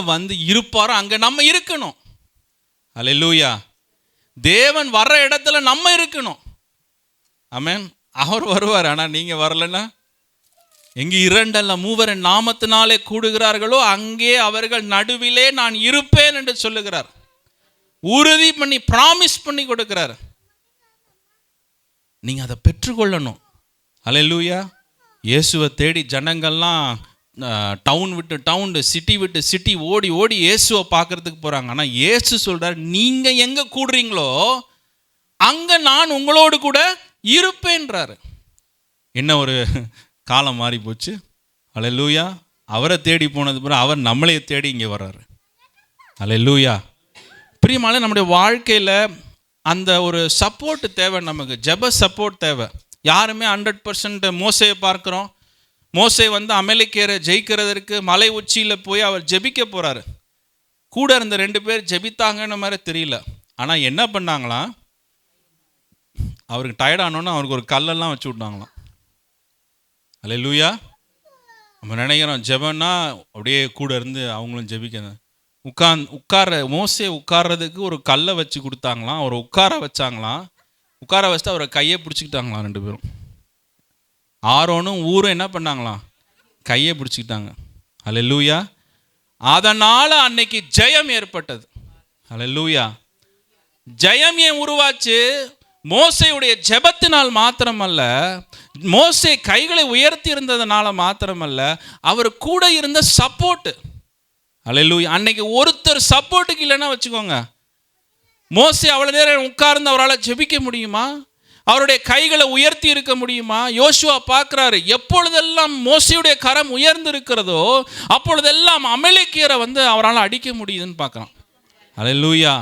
இருப்பாரோ அங்கே நம்ம இருக்கணும். அல்லேலூயா. தேவன் வர்ற இடத்துல நம்ம இருக்கணும். ஆமென். அவர் வருவார். ஆனால் நீங்கள் வரலன்னா, எங்கே 2 அல்ல 3 நாமத்தினாலே கூடுகிறார்களோ அங்கே அவர்கள் நடுவிலே நான் இருப்பேன் என்று சொல்லுகிறார். உறுதி பண்ணி ப்ராமிஸ் பண்ணி கொடுக்கிறார். நீங்கள் அதை பெற்றுக்கொள்ளணும். அல்லேலூயா. இயேசுவை தேடி ஜனங்கள்லாம் டவுன் விட்டு டவுன், சிட்டி விட்டு சிட்டி ஓடி ஓடி இயேசுவை பார்க்கறதுக்கு போகிறாங்க. ஆனால் இயேசு சொல்கிறார், நீங்கள் எங்கே கூடுறீங்களோ அங்கே நான் உங்களோடு கூட இருப்பேன்றாரு. என்ன ஒரு காலம் மாறி போச்சு. அல்லேலூயா. அவரை தேடி போனது பிறகு அவர் நம்மளையே தேடி இங்கே வர்றாரு. அல்லேலூயா. பிரியமானவர்களே, நம்முடைய வாழ்க்கையில் அந்த ஒரு சப்போர்ட் தேவை, நமக்கு ஜெப சப்போர்ட் தேவை. யாருமே 100% மோசையை பார்க்குறோம். மோசே வந்து அமலேக்கியரை ஜெயிக்கிறதற்கு மலை உச்சியில் போய் அவர் ஜெபிக்க போகிறாரு. கூட இருந்த 2 பேர் ஜெபித்தாங்கன்னு மாதிரி தெரியல. ஆனால் என்ன பண்ணாங்களாம், அவருக்கு டயர்டானோன்னு அவருக்கு ஒரு கல்லெல்லாம் வச்சு விட்டாங்களாம். அல்லேலூயா. நம்ம நினைக்கிறோம் ஜெபன்னா அப்படியே கூட இருந்து அவங்களும் ஜெபிக்கணும். மோசே உட்கார்றதுக்கு ஒரு கல்லை வச்சு கொடுத்தாங்களாம். அவரை உட்கார வச்சாங்களாம். உட்கார வச்சுட்டு அவரை கையை பிடிச்சிக்கிட்டாங்களாம் 2 பேரும். ஆரோனும் ஊரும் என்ன பண்ணாங்களாம், கையை பிடிச்சிக்கிட்டாங்க. அல்லேலூயா. அதனால் அன்னைக்கு ஜெயம் ஏற்பட்டது. அல்லேலூயா. ஜெயம் ஏன் உருவாச்சு? மோசேயுடைய ஜெபத்தினால் மாத்திரமல்ல, மோசே கைகளை உயர்த்தி இருந்ததுனால மாத்திரமல்ல, அவர் கூட இருந்த சப்போர்ட். அல்லேலூயா. அன்னைக்கு ஒருத்தர் சப்போர்ட்டுக்கு இல்லைன்னா வச்சுக்கோங்க, மோசே அவ்வளோ நேரம் உட்கார்ந்து அவரால் ஜெபிக்க முடியுமா? அவருடைய கைகளை உயர்த்தி இருக்க முடியுமா? யோசுவா பார்க்குறாரு, எப்பொழுதெல்லாம் மோசேயுடைய கரம் உயர்ந்து இருக்கிறதோ அப்பொழுதெல்லாம் அமலேக்கியரை வந்து அவரால் அடிக்க முடியுதுன்னு பார்க்குறான். அல்லேலூயா.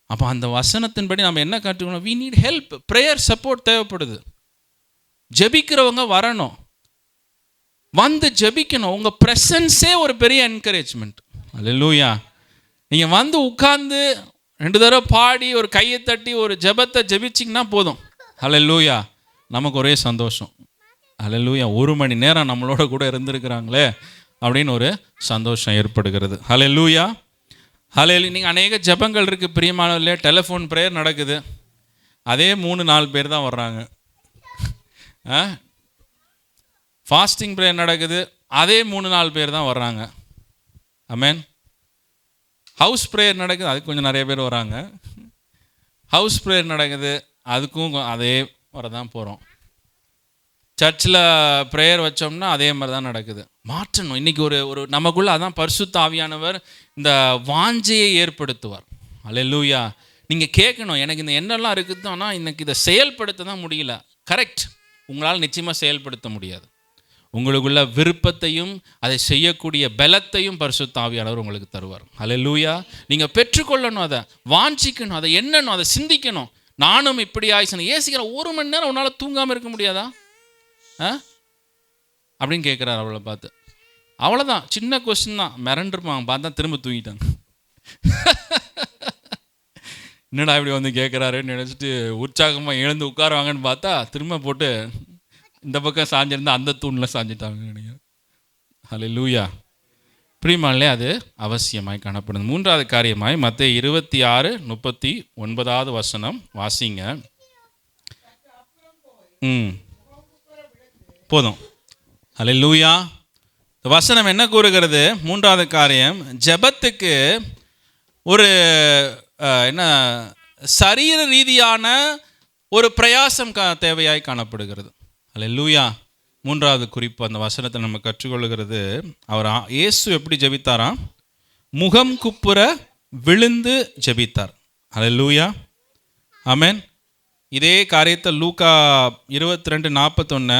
அப்போ அந்த வசனத்தின்படி நம்ம என்ன காட்டுக்கணும்? we need help, prayer support தேவைப்படுது. ஜெபிக்கிறவங்க வரணும், வந்து ஜெபிக்கணும். உங்கள் ப்ரெசன்ஸே ஒரு பெரிய என்கரேஜ்மெண்ட். அல்லேலூயா. நீங்கள் வந்து உட்கார்ந்து 2 தடவை பாடி ஒரு கையை தட்டி ஒரு ஜெபத்தை ஜெபிச்சிங்கன்னா போதும். அல்லேலூயா. நமக்கு ஒரே சந்தோஷம். அல்லேலூயா. 1 மணி நேரம் நம்மளோட கூட இருந்திருக்கிறாங்களே அப்படின்னு ஒரு சந்தோஷம் ஏற்படுகிறது. அல்லேலூயா. அல்லேலூயா. நீங்கள் அநேக ஜெபங்கள் இருக்குது பிரியமானவர்களே. டெலிஃபோன் ப்ரேயர் நடக்குது, அதே 3-4 பேர் தான் வர்றாங்க. ஃபாஸ்டிங் ப்ரேயர் நடக்குது, அதே 3-4 பேர் தான் வர்றாங்க. ஆமென். ஹவுஸ் ப்ரேயர் நடக்குது, அதுக்கு கொஞ்சம் நிறைய பேர் வராங்க. ஹவுஸ் ப்ரேயர் நடக்குது, அதுக்கும் அதே வர தான் போகிறோம். சர்ச்சில் ப்ரேயர் வச்சோம்னா அதே மாதிரி தான் நடக்குது. மாற்றணும். இன்றைக்கி ஒரு நமக்குள்ளே அதான் பரிசுத்த ஆவியானவர் இந்த வாஞ்சையை ஏற்படுத்துவார். அல்லேலூயா. நீங்கள் கேட்கணும், எனக்கு இந்த எண்ணெல்லாம் இருக்குது, ஆனால் இன்னைக்கு இதை செயல்படுத்த தான் முடியல. கரெக்ட். உங்களால் நிச்சயமாக செயல்படுத்த முடியாது. உங்களுக்குள்ள விருப்பத்தையும் அதை செய்யக்கூடிய பலத்தையும் பரிசுத்த ஆவியானவர் உங்களுக்கு தருவார். அல்லேலூயா. நீங்கள் பெற்றுக்கொள்ளணும், அதை வாஞ்சிக்கணும், அதை எண்ணணும், அதை சிந்திக்கணும். நானும் இப்படி ஆயிசணும். ஏசிக்கிற 1 மணி நேரம் உன்னால் தூங்காமல் இருக்க முடியாதா அப்படின்னு கேட்குறாரு அவளை பார்த்து. அவ்வளோதான், சின்ன கொஸ்டின் தான். மிரண்டிருப்பாங்க, பார்த்தா திரும்ப தூங்கிட்டாங்க. என்னடா இப்படி வந்து கேட்குறாருன்னு நினச்சிட்டு உற்சாகமாக எழுந்து உட்காருவாங்கன்னு பார்த்தா திரும்ப போட்டு இந்த பக்கம் சாஞ்சிருந்தா அந்த தூணில் சாஞ்சிட்டாங்க நினைக்கிறேன். அல்லேலூயா. பிரியமானே, அது அவசியமாய் காணப்படுது. 3வது காரியமாய் மத்தேயு 26:39 வசனம் வாசிங்க. போதும். அல்லேலூயா. வசனம் என்ன கூறுகிறது? 3வது காரியம், ஜெபத்துக்கு ஒரு என்ன சரீர ரீதியான ஒரு பிரயாசம் தேவையாய் காணப்படுகிறது. அல்லேலூயா. 3வது குறிப்பு அந்த வசனத்தை நம்ம கற்றுக்கொள்கிறது. அவர் இயேசு எப்படி ஜெபித்தாராம்? முகம் குப்புற விழுந்து ஜெபித்தார். அல்லேலூயா. ஆமென். இதே காரியத்தை லூக்கா 22:41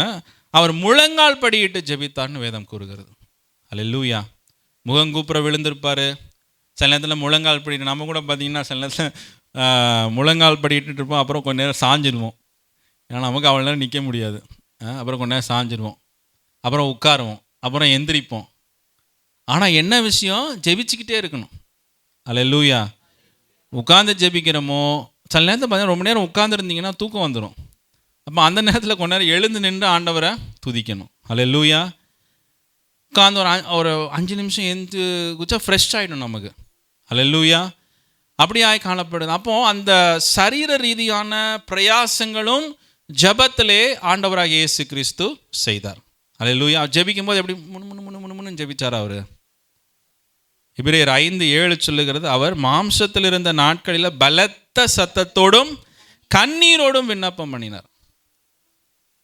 அவர் முழங்கால் படியிட்டு ஜெபித்தார்னு வேதம் கூறுகிறது. அல்லேலூயா. முகங்குப்புற விழுந்திருப்பார். சில நேரத்தில் முழங்கால் படிட்டு, நம்ம கூட பார்த்தீங்கன்னா சில நேரத்தில் முழங்கால் படிட்டு இருப்போம், அப்புறம் கொஞ்ச நேரம் சாஞ்சிடுவோம். ஏன்னா நமக்கு அவ்வளோ நேரம் நிற்க முடியாது. அப்புறம் கொஞ்ச நேரம் சாஞ்சிடுவோம், அப்புறம் உட்காருவோம், அப்புறம் எந்திரிப்போம். ஆனால் என்ன விஷயம்? ஜெபிச்சுக்கிட்டே இருக்கணும். அல்லேலூயா. உட்காந்து ஜெபிக்கிறோமோ, சில நேரத்தில் பார்த்தீங்கன்னா ரொம்ப நேரம் உட்காந்துருந்தீங்கன்னா தூக்கம் வந்துடும். அப்போ அந்த நேரத்தில் கொஞ்ச நேரம் எழுந்து நின்று ஆண்டவரை துதிக்கணும். அல்லேலூயா. உட்காந்து ஒரு 5 நிமிஷம் எழுந்து குச்சா ஃப்ரெஷ் ஆகிடும் நமக்கு. அல்லேலூயா. அப்படியாய் காணப்படுது. அப்போது அந்த சரீர ரீதியான பிரயாசங்களும் ஜெபத்திலே ஆண்டவராக இயேசு கிறிஸ்து செய்தார். அல்லேலூயா. ஜெபிக்கும் போது எப்படி முன்னு ஜெபிச்சார் அவர்? எபிரேயர் 5:7 சொல்லுகிறது, அவர் மாம்சத்தில் இருந்த நாட்களில் பலத்த சத்தத்தோடும் கண்ணீரோடும் விண்ணப்பம் பண்ணினார்.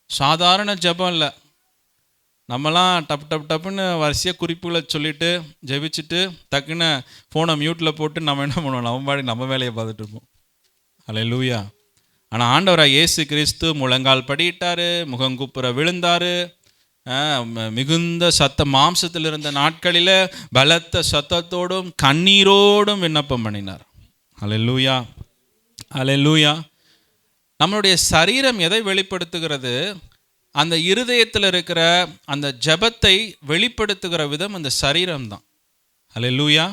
சாதாரண ஜெபம் இல்லை. நம்மலாம் டப்புன்னு வரிசையாக குறிப்புகளை சொல்லிவிட்டு ஜெபிச்சுட்டு டக்குன்னு ஃபோனை மியூட்டில் போட்டு நம்ம என்ன பண்ணுவோம்? நம்ம வேலையை பார்த்துட்டு இருப்போம். அல்லேலூயா. ஆனால் ஆண்டவராக இயேசு கிறிஸ்து முழங்கால் படியிட்டார், முகங்குப்புற விழுந்தார், மிகுந்த மாம்சத்தில் இருந்த நாட்களில் பலத்த சத்தத்தோடும் கண்ணீரோடும் விண்ணப்பம் பண்ணினார். அல்லேலூயா. அல்லேலூயா. நம்மளுடைய சரீரம் எதை வெளிப்படுத்துகிறது? அந்த இருதயத்தில் இருக்கிற அந்த ஜெபத்தை வெளிப்படுத்துகிற விதம் அந்த சரீரம் தான். அல்லேலூயா.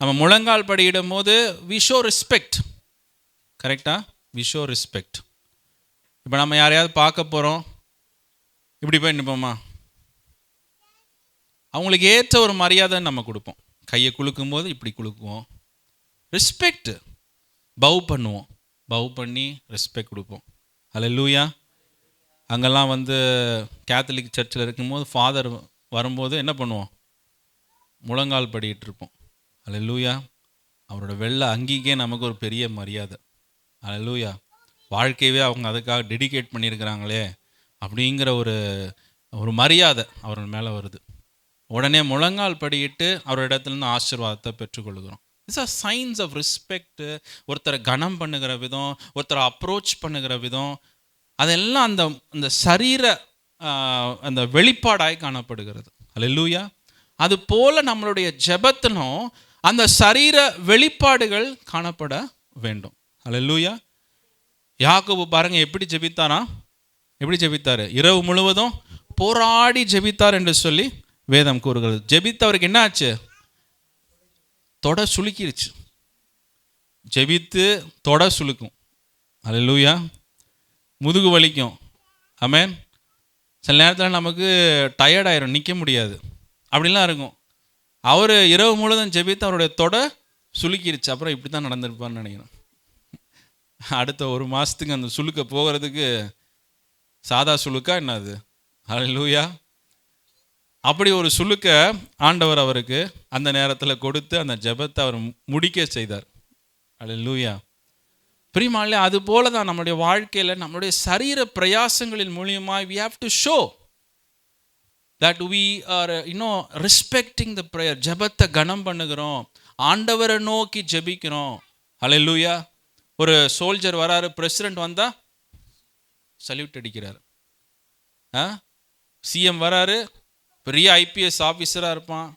நம்ம முழங்கால் படியிடும் போது வி ஷோ ரெஸ்பெக்ட். கரெக்டா? We show respect. இப்போ நம்ம யாரையாவது பார்க்க போகிறோம், இப்படி போய் நிற்போமா? அவங்களுக்கு ஏற்ற ஒரு மரியாதை நம்ம கொடுப்போம். கையை குலுக்கும் போது இப்படி குலுக்குவோம். ரெஸ்பெக்ட். பவ் பண்ணுவோம். பவ் பண்ணி ரெஸ்பெக்ட் கொடுப்போம். அல்லேலூயா. அங்கெல்லாம் வந்து கேத்தலிக் சர்ச்சில் இருக்கும்போது ஃபாதர் வரும்போது என்ன பண்ணுவோம்? முழங்கால் படிக்கிட்டு இருப்போம். அல்லேலூயா. அவரோட வெள்ளை அங்கிக்கே நமக்கு ஒரு பெரிய மரியாதை. அல்லேலூயா. வாழ்க்கையவே அவங்க அதுக்காக டெடிகேட் பண்ணியிருக்கிறாங்களே அப்படிங்கிற ஒரு மரியாதை அவர் மேலே வருது. உடனே முழங்கால் படியிட்டு அவர் இடத்துலேருந்து ஆசீர்வாதத்தை பெற்றுக்கொள்கிறோம். It's a signs of respect. ஒருத்தரை கனம் பண்ணுகிற விதம், ஒருத்தரை அப்ரோச் பண்ணுகிற விதம், அதெல்லாம் அந்த சரீர அந்த வெளிப்பாடாய் காணப்படுகிறது. அல்லேலூயா. அது போல நம்மளுடைய ஜெபத்திலும் அந்த சரீர வெளிப்பாடுகள் காணப்பட வேண்டும். அல்லேலூயா. யாக்கோபு பாருங்க எப்படி ஜெபித்தாராம்? எப்படி ஜெபித்தாரு? இரவு முழுவதும் போராடி ஜெபித்தார் என்று சொல்லி வேதம் கூறுகிறது. ஜெபித்தவருக்கு என்ன ஆச்சு? தொட சுளுக்கிருச்சு. ஜெபித்து தொட சுளுக்கும். அல்லேலூயா. முதுகு வலிக்கும். ஆமென். சில நேரத்தில் நமக்கு டயர்டாயிரும், நிற்க முடியாது, அப்படிலாம் இருக்கும். அவர் இரவு முழுவதும் ஜெபித்து அவருடைய தொட சுளுக்கிருச்சு. அப்புறம் இப்படி தான் நடந்திருப்பார்னு நினைக்கிறேன். அடுத்த ஒரு மாதத்துக்கு அந்த சுளுக்க போகிறதுக்கு சாதா சுளுக்கா என்னது? அல்லேலூயா. அப்படி ஒரு சுளுக்க ஆண்டவர் அவருக்கு அந்த நேரத்தில் கொடுத்து அந்த ஜெபத்தை அவர் முடிக்க செய்தார். அல்லேலூயா. பிரியமானவர்களே, அது போல தான் நம்மளுடைய வாழ்க்கையில் நம்மளுடைய சரீர பிரயாசங்களின் மூலியமாக we have to show that we are respecting the prayer. ஜெபத்தை கனம் பண்ணுகிறோம், ஆண்டவரை நோக்கி ஜெபிக்கிறோம். அல்லேலூயா. ஒரு சோல்ஜர் வராரு, பிரசிடென்ட் வந்தால் சல்யூட் அடிக்கிறார். சிஎம் வராரு, பெரிய ஐபிஎஸ் ஆஃபீஸராக இருப்பான்,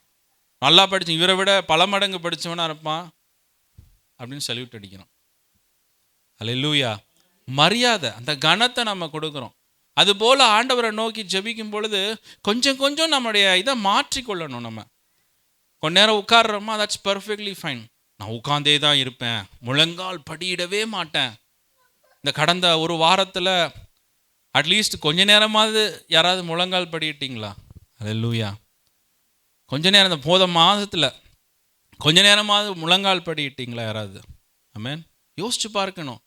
நல்லா படிச்சு இவரை விட பல மடங்கு படித்தவனாக இருப்பான், அப்படின்னு சல்யூட் அடிக்கிறோம். அல்லேலூயா. மரியாதை, அந்த கனத்தை நம்ம கொடுக்குறோம். அதுபோல் ஆண்டவரை நோக்கி ஜெபிக்கும் பொழுது கொஞ்சம் கொஞ்சம் நம்முடைய இதை மாற்றிக்கொள்ளணும். நம்ம கொஞ்ச நேரம் உட்கார்றோமா, தட்ஸ் பர்ஃபெக்ட்லி ஃபைன். நான் உட்கார்ந்தே தான் இருப்பேன், முழங்கால் படியிடவே மாட்டேன். இந்த கடந்த ஒரு வாரத்தில் அட்லீஸ்ட் கொஞ்ச நேரமாவது யாராவது முழங்கால் படியிட்டீங்களா? அல்லேலூயா. கொஞ்ச நேரம், இந்த போத மாதத்தில் கொஞ்ச நேரமாவது முழங்கால் படியிட்டீங்களா யாராவது? ஆமென். யோசிச்சு பார்க்கணும்.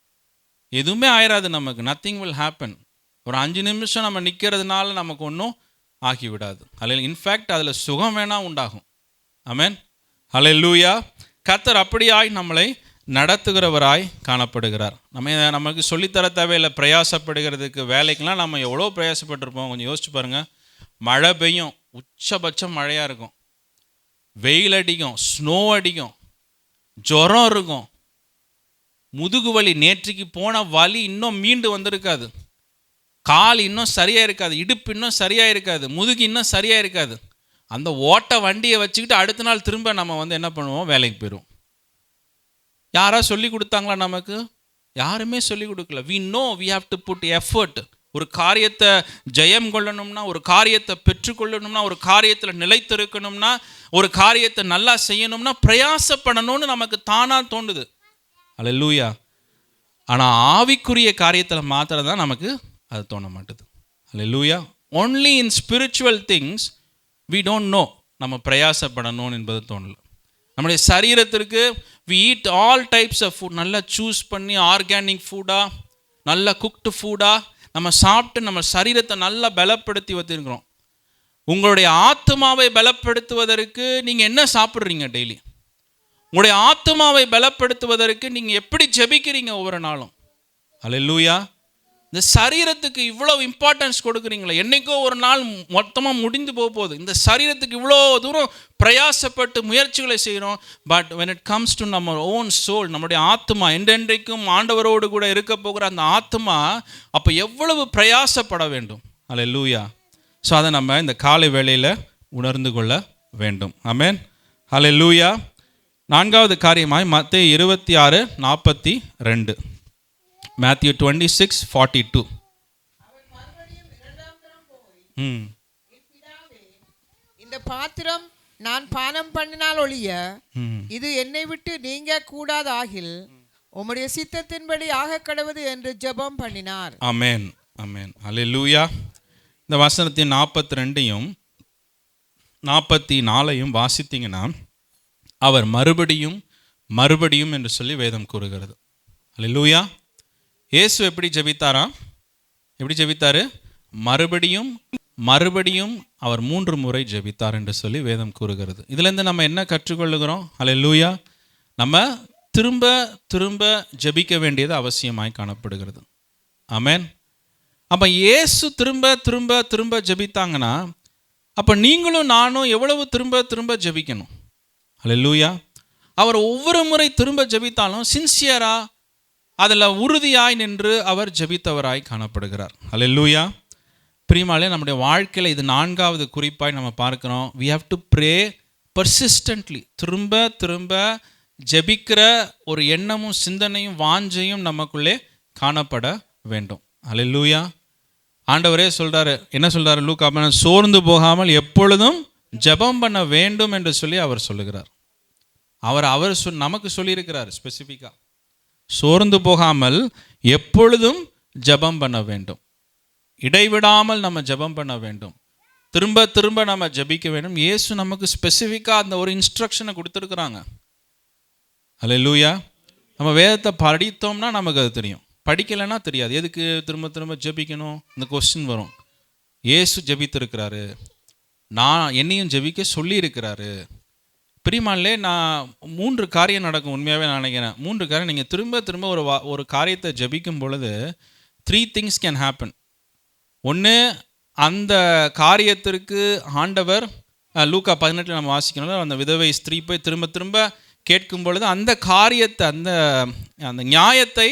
எதுவுமே ஆயிராது நமக்கு. Nothing will happen. ஒரு 5 நிமிஷம் நம்ம நிற்கிறதுனால நமக்கு ஒன்றும் ஆகிவிடாது. அல்ல, இன்ஃபேக்ட் அதில் சுகம் வேணால் உண்டாகும். ஆமென். அல்லேலூயா. கர்த்தர் அப்படியாய் நம்மளை நடத்துகிறவராய் காணப்படுகிறார். நமக்கு சொல்லித்தர தேவையில்லை. பிரயாசப்படுகிறதுக்கு வேலைக்கெல்லாம் நம்ம எவ்வளோ பிரயாசப்பட்டிருப்போம். கொஞ்சம் யோசிச்சு பாருங்கள். மழை பெய்யும், உச்சபட்சம் மழையாக இருக்கும், வெயில் அடிக்கும், ஸ்னோ அடிக்கும், ஜுரம் இருக்கும், முதுகு வலி, நேற்றுக்கு போன வலி இன்னும் மீண்டு வந்திருக்காது, கால் இன்னும் சரியாக இருக்காது, இடுப்பு இன்னும் சரியாக இருக்காது, முதுகு இன்னும் சரியாக இருக்காது. அந்த ஓட்ட வண்டியை வச்சுக்கிட்டு அடுத்த நாள் திரும்ப நம்ம என்ன பண்ணுவோம்? வேலைக்கு போயிடுவோம். யாரா சொல்லி கொடுத்தாங்களா நமக்கு? யாருமே சொல்லி கொடுக்கல. we know we have to put effort. ஒரு காரியத்தை ஜெயம் கொள்ளணும்னா, ஒரு காரியத்தை பெற்றுக்கொள்ளணும்னா, ஒரு காரியத்தில் நிலைத்திருக்கணும்னா, ஒரு காரியத்தை நல்லா செய்யணும்னா பிரயாசப்படணும்னு நமக்கு தானாக தோணுது. அல்லேலூயா. ஆனால் ஆவிக்குரிய காரியத்தில் மாத்திரம் தான் நமக்கு அது தோண மாட்டுது. அல்லேலூயா. only in spiritual things we don't know நம்ம பிரயாசப்படணும் என்பது தோணலை. நம்முடைய சரீரத்திற்கு we eat all types of food. நல்லா சூஸ் பண்ணி ஆர்கானிக் ஃபுட்டாக, நல்லா குக்டு ஃபுட்டாக நம்ம சாப்பிட்டு நம்ம சரீரத்தை நல்லா பலப்படுத்தி வச்சுருக்கிறோம். உங்களுடைய ஆத்மாவை பலப்படுத்துவதற்கு நீங்கள் என்ன சாப்பிட்றீங்க டெய்லி? உங்களுடைய ஆத்மாவை பலப்படுத்துவதற்கு நீங்கள் எப்படி ஜெபிக்கிறீங்க ஒவ்வொரு நாளும்? அல்லேலூயா. இந்த சரீரத்துக்கு இவ்வளோ இம்பார்ட்டன்ஸ் கொடுக்குறீங்களே, என்றைக்கோ ஒரு நாள் மொத்தமாக முடிந்து போகுது. இந்த சரீரத்துக்கு இவ்வளோ தூரம் பிரயாசப்பட்டு முயற்சிகளை செய்கிறோம். But when it comes to நம்ம ஓன் சோல், நம்முடைய ஆத்மா, என்றென்றைக்கும் ஆண்டவரோடு கூட இருக்க போகிற அந்த ஆத்மா அப்போ எவ்வளவு பிரயாசப்பட வேண்டும். அல்லேலூயா. ஸோ அதை நம்ம இந்த காலை வேளையில் உணர்ந்து கொள்ள வேண்டும். ஆமென். அல்லேலூயா. 4வது காரியமாய் மத்தேயு 26:42. Matthew 26:42. இந்த பாத்திரம் நான் பானம் பண்ணினால் ஒழிய இது என்னை விட்டு நீங்க கூடாதாகில் உம்முடைய சித்தத்தின்படி ஆக கடவுது என்று ஜெபம் பண்ணினார். ஆமென், ஆமென், அல்லேலூயா. இந்த வசனத்தின் 42யும் 44யும் வாசித்தீங்கன்னா அவர் மறுபடியும் மறுபடியும் என்று சொல்லி வேதம் கூறுகிறது. அல்லேலூயா. இயேசு எப்படி ஜெபித்தாரா? எப்படி ஜெபித்தாரு? மறுபடியும் மறுபடியும் அவர் 3 முறை ஜெபித்தார் என்று சொல்லி வேதம் கூறுகிறது. இதிலேருந்து நம்ம என்ன கற்றுக்கொள்ளுகிறோம்? அல்லேலூயா. நம்ம திரும்ப திரும்ப ஜெபிக்க வேண்டியது அவசியமாய் காணப்படுகிறது. ஆமென். அப்போ இயேசு திரும்ப திரும்ப திரும்ப ஜெபித்தாங்கன்னா அப்போ நீங்களும் நானும் எவ்வளவு திரும்ப திரும்ப ஜெபிக்கணும்? அல்லேலூயா. அவர் ஒவ்வொரு முறை திரும்ப ஜெபித்தாலும் சின்சியரா அதில் உறுதியாய் நின்று அவர் ஜெபித்தவராய் காணப்படுகிறார். அல்லேலூயா. பிரியமானவர்களே, நம்முடைய வாழ்க்கையில் இது 4வது குறிப்பாய் நம்ம பார்க்கிறோம். we have to pray persistently. திரும்ப திரும்ப ஜெபிக்கிற ஒரு எண்ணமும் சிந்தனையும் வாஞ்சையும் நமக்குள்ளே காணப்பட வேண்டும். அல்லேலூயா. ஆண்டவரே சொல்றாரு, என்ன சொல்றாரு? லூக்கா, சோர்ந்து போகாமல் எப்பொழுதும் ஜெபம் பண்ண வேண்டும் என்று சொல்லி அவர் சொல்லுகிறார். அவர் நமக்கு சொல்லியிருக்கிறார் ஸ்பெசிஃபிக்காக, சோர்ந்து போகாமல் எப்பொழுதும் ஜெபம் பண்ண வேண்டும், இடைவிடாமல் நம்ம ஜெபம் பண்ண வேண்டும், திரும்ப திரும்ப நம்ம ஜெபிக்க வேண்டும். இயேசு நமக்கு ஸ்பெசிஃபிக்காக அந்த ஒரு இன்ஸ்ட்ரக்ஷனை கொடுத்துருக்குறாங்க. அல்லேலூயா. நம்ம வேதத்தை படித்தோம்னா நமக்கு அது தெரியும், படிக்கலைன்னா தெரியாது. எதுக்கு திரும்ப திரும்ப ஜெபிக்கணும்? இந்த கொஸ்டின் வரும். இயேசு ஜெபித்திருக்கிறாரு, என்னையும் ஜெபிக்க சொல்லியிருக்கிறாரு. பிரியமானவர்களே, நான் 3 காரியம் நடக்கும். உண்மையாகவே நான் நினைக்கிறேன் 3 காரியம். நீங்கள் திரும்ப திரும்ப ஒரு காரியத்தை ஜெபிக்கும் பொழுது 3 things can happen. ஒன்று, அந்த காரியத்திற்கு ஆண்டவர் லூக்கா 18 நம்ம வாசிக்கணும். அந்த விதவை ஸ்திரீ போய் திரும்ப திரும்ப கேட்கும் பொழுது அந்த காரியத்தை அந்த நியாயத்தை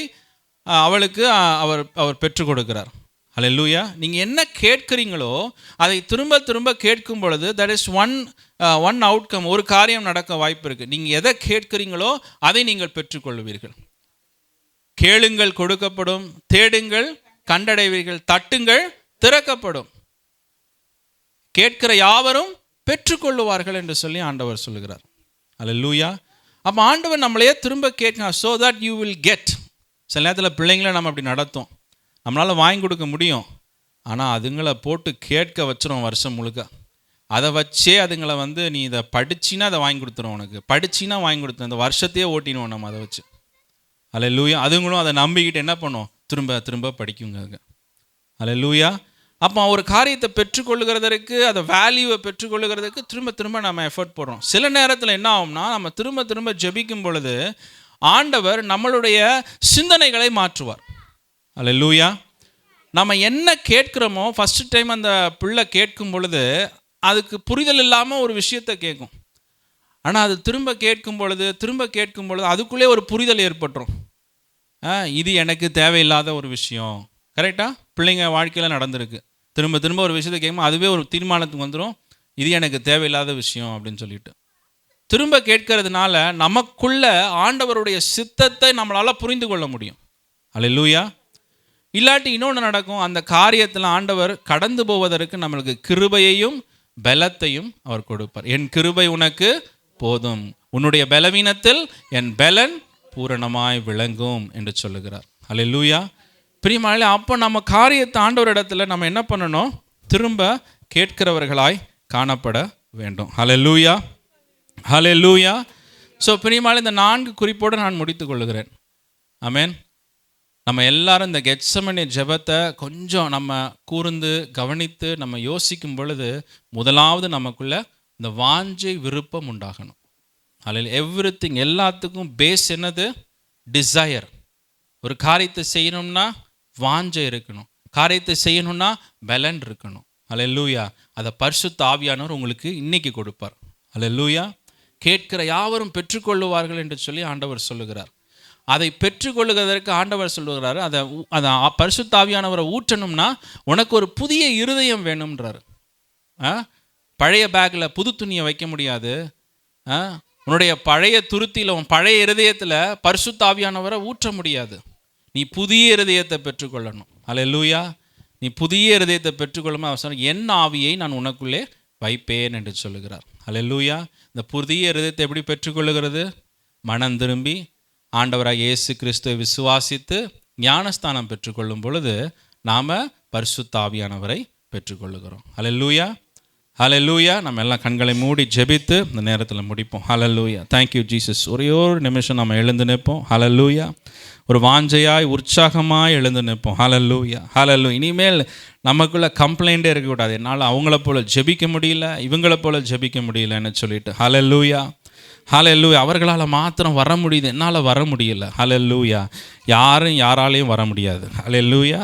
அவளுக்கு அவர் பெற்றுக் கொடுக்கிறார். அல்லேலூயா. நீங்கள் என்ன கேட்குறீங்களோ அதை திரும்ப திரும்ப கேட்கும் பொழுது தட் இஸ் ஒன் அவுட்கம், ஒரு காரியம் நடக்க வாய்ப்பு இருக்குது. நீங்கள் எதை கேட்குறீங்களோ அதை நீங்கள் பெற்றுக்கொள்வீர்கள். கேளுங்கள் கொடுக்கப்படும், தேடுங்கள் கண்டடைவீர்கள், தட்டுங்கள் திறக்கப்படும், கேட்கிற யாவரும் பெற்றுக்கொள்ளுவார்கள் என்று சொல்லி ஆண்டவர் சொல்லுகிறார். அல்லேலூயா. அப்போ ஆண்டவர் நம்மளையே திரும்ப கேட்கணும், so that you will get. சில நேரத்தில் பிள்ளைங்களை நம்ம அப்படி நடத்தும், நம்மளால் வாங்கி கொடுக்க முடியும், ஆனால் அதுங்களை போட்டு கேட்க வச்சிரும் வருஷம் முழுக்க. அதை வச்சே அதுங்களை நீ இதை படிச்சின்னா அதை வாங்கி கொடுத்துரும், உனக்கு படிச்சின்னா வாங்கி கொடுத்துரும், இந்த வருஷத்தையே ஓட்டிடுவோம் நம்ம அதை வச்சு. அல்லேலூயா. அதுங்களும் அதை நம்பிக்கிட்டு என்ன பண்ணும்? திரும்ப திரும்ப படிக்குங்க அதுங்க. அல்லேலூயா. அப்போ ஒரு காரியத்தை பெற்றுக்கொள்ளுகிறதற்கு, அதை வேல்யூவை பெற்றுக்கொள்ளுகிறதுக்கு திரும்ப திரும்ப நம்ம எஃபர்ட் போடுறோம். சில நேரத்தில் என்ன ஆகும்னா, நம்ம திரும்ப திரும்ப ஜெபிக்கும் பொழுது ஆண்டவர் நம்மளுடைய சிந்தனைகளை மாற்றுவார். அல்லேலூயா. நம்ம என்ன கேட்குறோமோ ஃபஸ்ட்டு டைம் அந்த பிள்ளை கேட்கும் பொழுது அதுக்கு புரிதல் இல்லாமல் ஒரு விஷயத்தை கேட்கும். ஆனால் அது திரும்ப கேட்கும் பொழுது அதுக்குள்ளே ஒரு புரிதல் ஏற்பட்டுரும். இது எனக்கு தேவையில்லாத ஒரு விஷயம். கரெக்டாக பிள்ளைங்க வாழ்க்கையில் நடந்திருக்கு. திரும்ப திரும்ப ஒரு விஷயத்தை கேட்கும்போது அதுவே ஒரு தீர்மானத்துக்கு வந்துடும், இது எனக்கு தேவையில்லாத விஷயம் அப்படின்னு சொல்லிட்டு. திரும்ப கேட்கறதுனால நமக்குள்ள ஆண்டவருடைய சித்தத்தை நம்மளால் புரிந்து கொள்ள முடியும். அல்லேலூயா. இல்லாட்டி இன்னொன்று நடக்கும், அந்த காரியத்தில் ஆண்டவர் கடந்து போவதற்கு நம்மளுக்கு கிருபையையும் பலத்தையும் அவர் கொடுப்பார். என் கிருபை உனக்கு போதும், உன்னுடைய பலவீனத்தில் என் பலன் பூரணமாய் விளங்கும் என்று சொல்லுகிறார். அல்லேலூயா. பிரியமானவர்களே, அப்போ நம்ம காரியத்தை ஆண்டவர் இடத்துல நம்ம என்ன பண்ணணும்? திரும்ப கேட்கிறவர்களாய் காணப்பட வேண்டும். அல்லேலூயா, அல்லேலூயா. ஸோ பிரியமானவர்களே, இந்த 4 குறிப்போடு நான் முடித்து கொள்ளுகிறேன். ஆமென். நம்ம எல்லாரும் இந்த கெத்செமனே ஜெபத்தை கொஞ்சம் நம்ம கூர்ந்து கவனித்து நம்ம யோசிக்கும் பொழுது முதலாவது நமக்குள்ள இந்த வாஞ்சை விருப்பம் உண்டாகணும். அல்ல எவ்ரிதிங், எல்லாத்துக்கும் பேஸ் என்னது? டிசையர். ஒரு காரியத்தை செய்யணும்னா வாஞ்சை இருக்கணும், காரியத்தை செய்யணும்னா பலன் இருக்கணும். அல்லேலூயா. அதை பரிசுத்த ஆவியானவர் உங்களுக்கு இன்னைக்கு கொடுப்பார். அல்லேலூயா. கேட்கிற யாவரும் பெற்றுக்கொள்ளுவார்கள் என்று சொல்லி ஆண்டவர் சொல்லுகிறார். அதை பெற்றுக்கொள்ளுகிறதற்கு ஆண்டவர் சொல்லுகிறாரு, அதை பரிசுத்த ஆவியானவரை ஊற்றணும்னா உனக்கு ஒரு புதிய இருதயம் வேணும்ன்றாரு. பழைய பேக்கில் புது துணியை வைக்க முடியாது. உன்னுடைய பழைய துருத்தியில், உன் பழைய இருதயத்தில் பரிசுத்த ஆவியானவரை ஊற்ற முடியாது. நீ புதிய இருதயத்தை பெற்றுக்கொள்ளணும். அல்லேலூயா. நீ புதிய இருதயத்தை பெற்றுக்கொள்ளும் அவசரம் என் ஆவியை நான் உனக்குள்ளே வைப்பேன் என்று சொல்லுகிறார். அல்லேலூயா. இந்த புதிய இருதயத்தை எப்படி பெற்றுக்கொள்ளுகிறது? மனம் திரும்பி ஆண்டவராக இயேசு கிறிஸ்துவை விசுவாசித்து ஞானஸ்தானம் பெற்றுக்கொள்ளும் பொழுது நாம் பரிசுத்த ஆவியானவரை பெற்றுக்கொள்ளுகிறோம். அல்லேலூயா. ஹல்லேலூயா. நம்ம எல்லாம் கண்களை மூடி ஜெபித்து இந்த நேரத்தில் முடிப்போம். ஹல்லேலூயா. Thank you Jesus. ஒரே ஒரு நிமிஷம் நம்ம எழுந்து நிற்போம். ஹல்லேலூயா. ஒரு வாஞ்சையாய் உற்சாகமாய் எழுந்து நிற்போம். ஹல்லேலூயா. ஹல்லேலூயா. இனிமேல் நமக்குள்ள கம்ப்ளைண்ட்டே இருக்கக்கூடாது. என்னால் அவங்கள போல ஜெபிக்க முடியல, இவங்கள போல ஜெபிக்க முடியலன்னு சொல்லிட்டு. ஹல்லேலூயா. ஹல்லேலூயா. அவர்களால் மாத்திரம் வர முடியுது, என்னால் வர முடியல. ஹல்லேலூயா. யாராலையும் வர முடியாது. ஹல்லேலூயா.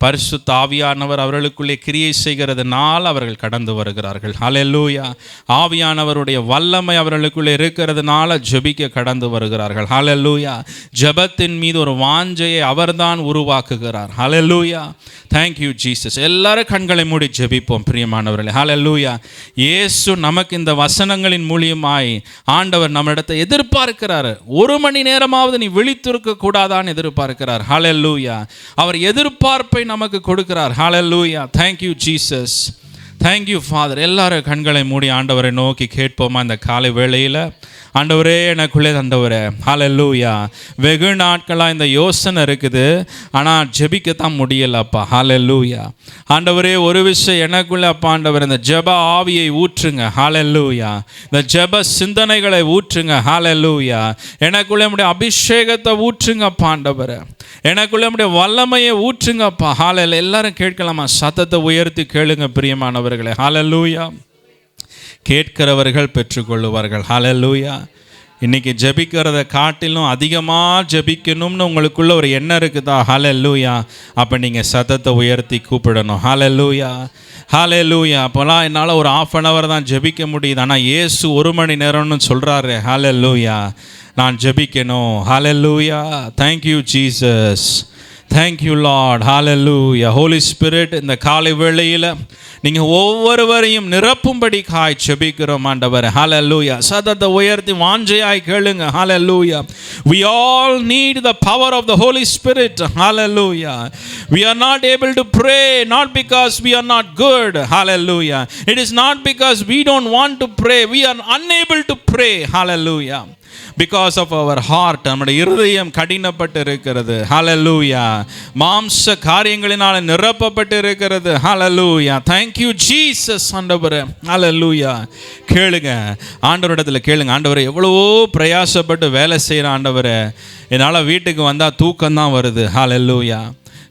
பரிசுத்த ஆவியானவர் அவர்களுக்குள்ளே கிரியை செய்கிறதுனால் அவர்கள் கடந்து வருகிறார்கள். ஹல்லேலூயா. ஆவியானவருடைய வல்லமை அவர்களுக்குள்ளே இருக்கிறதுனால ஜெபிக்க கடந்து வருகிறார்கள். ஹல்லேலூயா. ஜெபத்தின் மீது ஒரு வாஞ்சையை அவர்தான் உருவாக்குகிறார். ஹல்லேலூயா. Thank you Jesus. எல்லாரும் கண்களை மூடி ஜெபிப்போம் பிரியமானவர்களே. ஹல்லேலூயா. இயேசு நமக்கு இந்த வசனங்களின் மூலியமாய் ஆண்டவர் நம்மிடத்தை எதிர்பார்க்கிறார். 1 மணி நேரமாவது நீ விழித்திருக்க கூடாதான்னு எதிர்பார்க்கிறார். ஹல்லேலூயா. அவர் எதிர்பார்ப்பை நமக்கு கொடுக்கிறார். Hallelujah. Thank you Jesus. Thank you father. எல்லாரும் கண்களை மூடி ஆண்டவரை நோக்கி கேட்போமா இந்த காலை வேளையில்? ஆண்டவரே எனக்குள்ளே தந்தவரே. ஹல்லேலூயா. வெகு நாட்களாக இந்த யோசனை இருக்குது, ஆனால் ஜெபிக்கத்தான் முடியலப்பா. ஹல்லேலூயா. ஆண்டவரே ஒரு விஷயம் எனக்குள்ளே அப்பா ஆண்டவர், இந்த ஜெப ஆவியை ஊற்றுங்க. ஹல்லேலூயா. இந்த ஜெப சிந்தனைகளை ஊற்றுங்க. ஹல்லேலூயா. எனக்குள்ளே நம்முடைய அபிஷேகத்தை ஊற்றுங்கப்பா ஆண்டவரே. எனக்குள்ளே நம்முடைய வல்லமையை ஊற்றுங்கப்பா. ஹல்லேலூயா. எல்லாரும் கேட்கலாமா? சத்தத்தை உயர்த்தி கேளுங்க பிரியமானவர்களே. ஹல்லேலூயா. கேட்கிறவர்கள் பெற்றுக்கொள்ளுவார்கள். ஹல்லேலூயா. இன்றைக்கி ஜெபிக்கிறத காட்டிலும் அதிகமாக ஜெபிக்கணும்னு உங்களுக்குள்ள ஒரு எண்ணம் இருக்குதா? ஹல்லேலூயா. அப்போ நீங்கள் சத்தத்தை உயர்த்தி கூப்பிடணும். ஹல்லேலூயா. ஹல்லேலூயா. அப்போலாம் என்னால் ஒரு 1/2 hour தான் ஜெபிக்க முடியுது, ஆனால் இயேசு 1 மணி நேரம்னு சொல்கிறாரு. ஹல்லேலூயா. நான் ஜெபிக்கணும். Hallelujah. Thank you Jesus. Thank you lord. Hallelujah. Holy spirit, இந்த காலை வேளையில் நீங்கள் ஒவ்வொருவரையும் நிரப்பும்படி காய் ஜெபிக்கிறோம் ஆண்டவர். ஹல்லேலூயா. சத்தத்தை உயர்த்தி வாஞ்சையாய் கேளுங்க. ஹல்லேலூயா. We all need the power of the Holy Spirit. Hallelujah. We are not able to pray not because we are not good. Hallelujah. It is not because we don't want to pray. We are unable to pray. Hallelujah. Because of our heart, நம்முடைய இருதயம் கடினப்பட்டு இருக்கிறது. ஹல்லேலூயா. மாம்ச காரியங்களினால் நிரப்பப்பட்டு இருக்கிறது. ஹல்லேலூயா. Thank you Jesus. ஆண்டவரே. ஹல்லேலூயா. கேளுங்க ஆண்டவரிடத்தில் கேளுங்க. ஆண்டவரே, எவ்வளவோ பிரயாசப்பட்டு வேலை செய்கிற ஆண்டவரே, என்னால் வீட்டுக்கு வந்தால் தூக்கம்தான் வருது. ஹல்லேலூயா.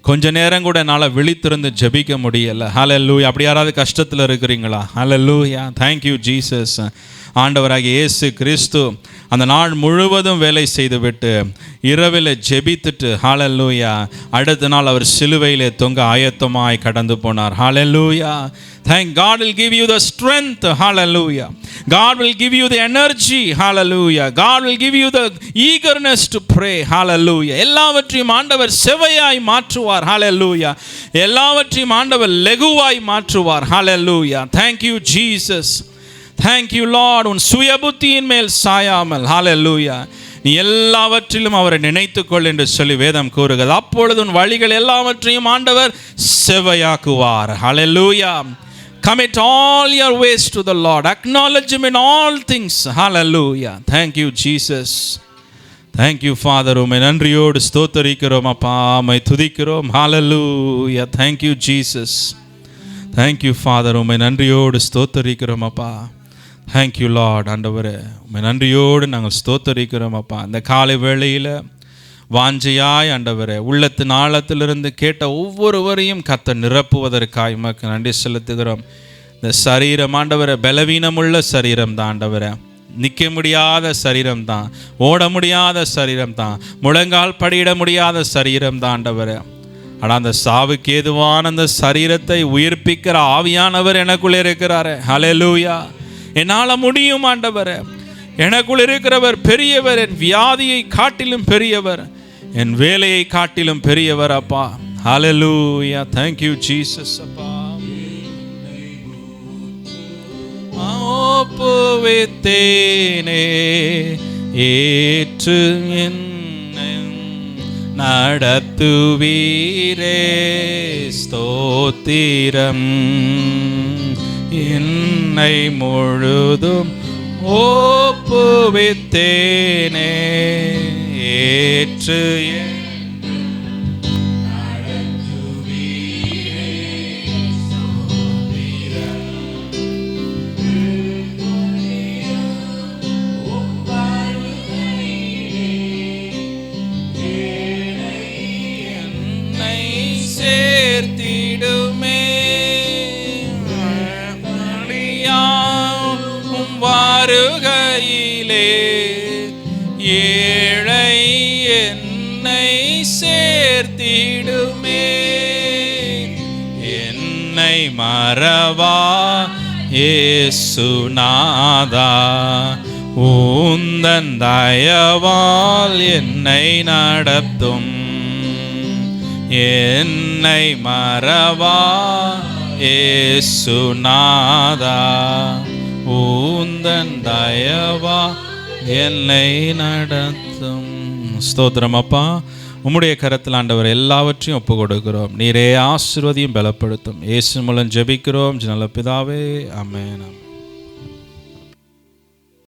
கொஞ்ச நேரம் கூட என்னால் விழித்திருந்து ஜெபிக்க முடியலை. ஹல்லேலூயா. அப்படி யாராவது கஷ்டத்தில் இருக்கிறீங்களா? ஹல்லேலூயா. Thank you Jesus. ஆண்டவராகிய இயேசு கிறிஸ்து அந்த நாள் முழுவதும் வேலை செய்துவிட்டு இரவில் ஜெபித்துட்டு ஹல்லேலூயா அடுத்த நாள் அவர் சிலுவையிலே தொங்க ஆயத்தமாய் கடந்து போனார். ஹல்லேலூயா. Thank God will give you the strength. Hallelujah. God will give you the energy. Hallelujah. God will give you the eagerness to pray. Hallelujah. எல்லாவற்றையும் ஆண்டவர் செவையாய் மாற்றுவார். Hallelujah. எல்லாவற்றையும் ஆண்டவர் லெகுவாய் மாற்றுவார். Hallelujah. Thank you Jesus. Thank you Lord. உன் சுய புத்தியின் மேல் சாயாமல். Hallelujah. நீ எல்லாவற்றிலும் அவரை நினைத்துக்கொள் என்று சொல்லி வேதம் கூறுகிறது. அப்பொழுது உன் வழிகள் எல்லாவற்றையும் ஆண்டவர் செவையாக்குவார். Hallelujah. Commit all your ways to the Lord. Acknowledge him in all things. Hallelujah. Thank you Jesus. Thank you Father. உம்மை நன்றியோடு ஸ்தோத்தரிக்கிறோம் அப்பா, உம்மை துதிக்கிறோம். Hallelujah. Thank you Jesus. Thank you Father. உம்மை நன்றியோடு ஸ்தோத்தரிக்கிறோம் அப்பா. Thank you Lord. ஆண்டவரே, உம்மை நன்றியோடு நாங்கள் ஸ்தோத்தரிக்கிறோம் அப்பா. இந்த காலை வேளையில் வாஞ்சையாய் ஆண்டவரே உள்ளத்தின் ஆழத்திலிருந்து கேட்ட ஒவ்வொருவரையும் கர்த்தர் நிரப்புவதற்காய் உமக்கு நன்றி செலுத்துகிறோம். இந்த சரீரம் ஆண்டவரே பலவீனமுள்ள சரீரம் தான் ஆண்டவரே, நிற்க முடியாத சரீரம் தான், ஓட முடியாத சரீரம் தான், முழங்கால் படியிட முடியாத சரீரம் தான் ஆண்டவரே. ஆனால் அந்த சாவுக்கு ஏதுவான அந்த சரீரத்தை உயிர்ப்பிக்கிற ஆவியானவர் எனக்குள்ளே இருக்கிறாரே. ஹல்லேலூயா. என்னால் முடியும் ஆண்டவரே. எனக்குள் இருக்கிறவர் பெரியவர், என் வியாதியை காட்டிலும் பெரியவர், என் வேலையை காட்டிலும் பெரியவர் அப்பா. ஹல்லேலூயா. Thank you Jesus அப்பா. ஒப்புவித்தேனே ஏற்று என்னை நடத்துவீரே ஸ்தோத்திரம். என்னை முழுதும் ஒப்புவித்தேனே ஏற்று சேர்த்திடுமே வருகையிலே ஏழை என்னை சேர்த்திடுமே. என்னை மறவா இயேசுநாதா, உந்தன் தயவால் என்னை நடத்தும். என்னை மறவா இயேசுநாதா, உந்தன் தயவா என்னை நடத்தும். ஸ்தோத்திரம் அப்பா. உம்முடைய கரத்தில் ஆண்டவர் எல்லாவற்றையும் ஒப்பு கொடுக்கிறோம். நீரே ஆசீர்வதியும் பலப்படுத்தும். இயேசு மூலம் ஜெபிக்கிறோம் நல்ல பிதாவே. ஆமென்.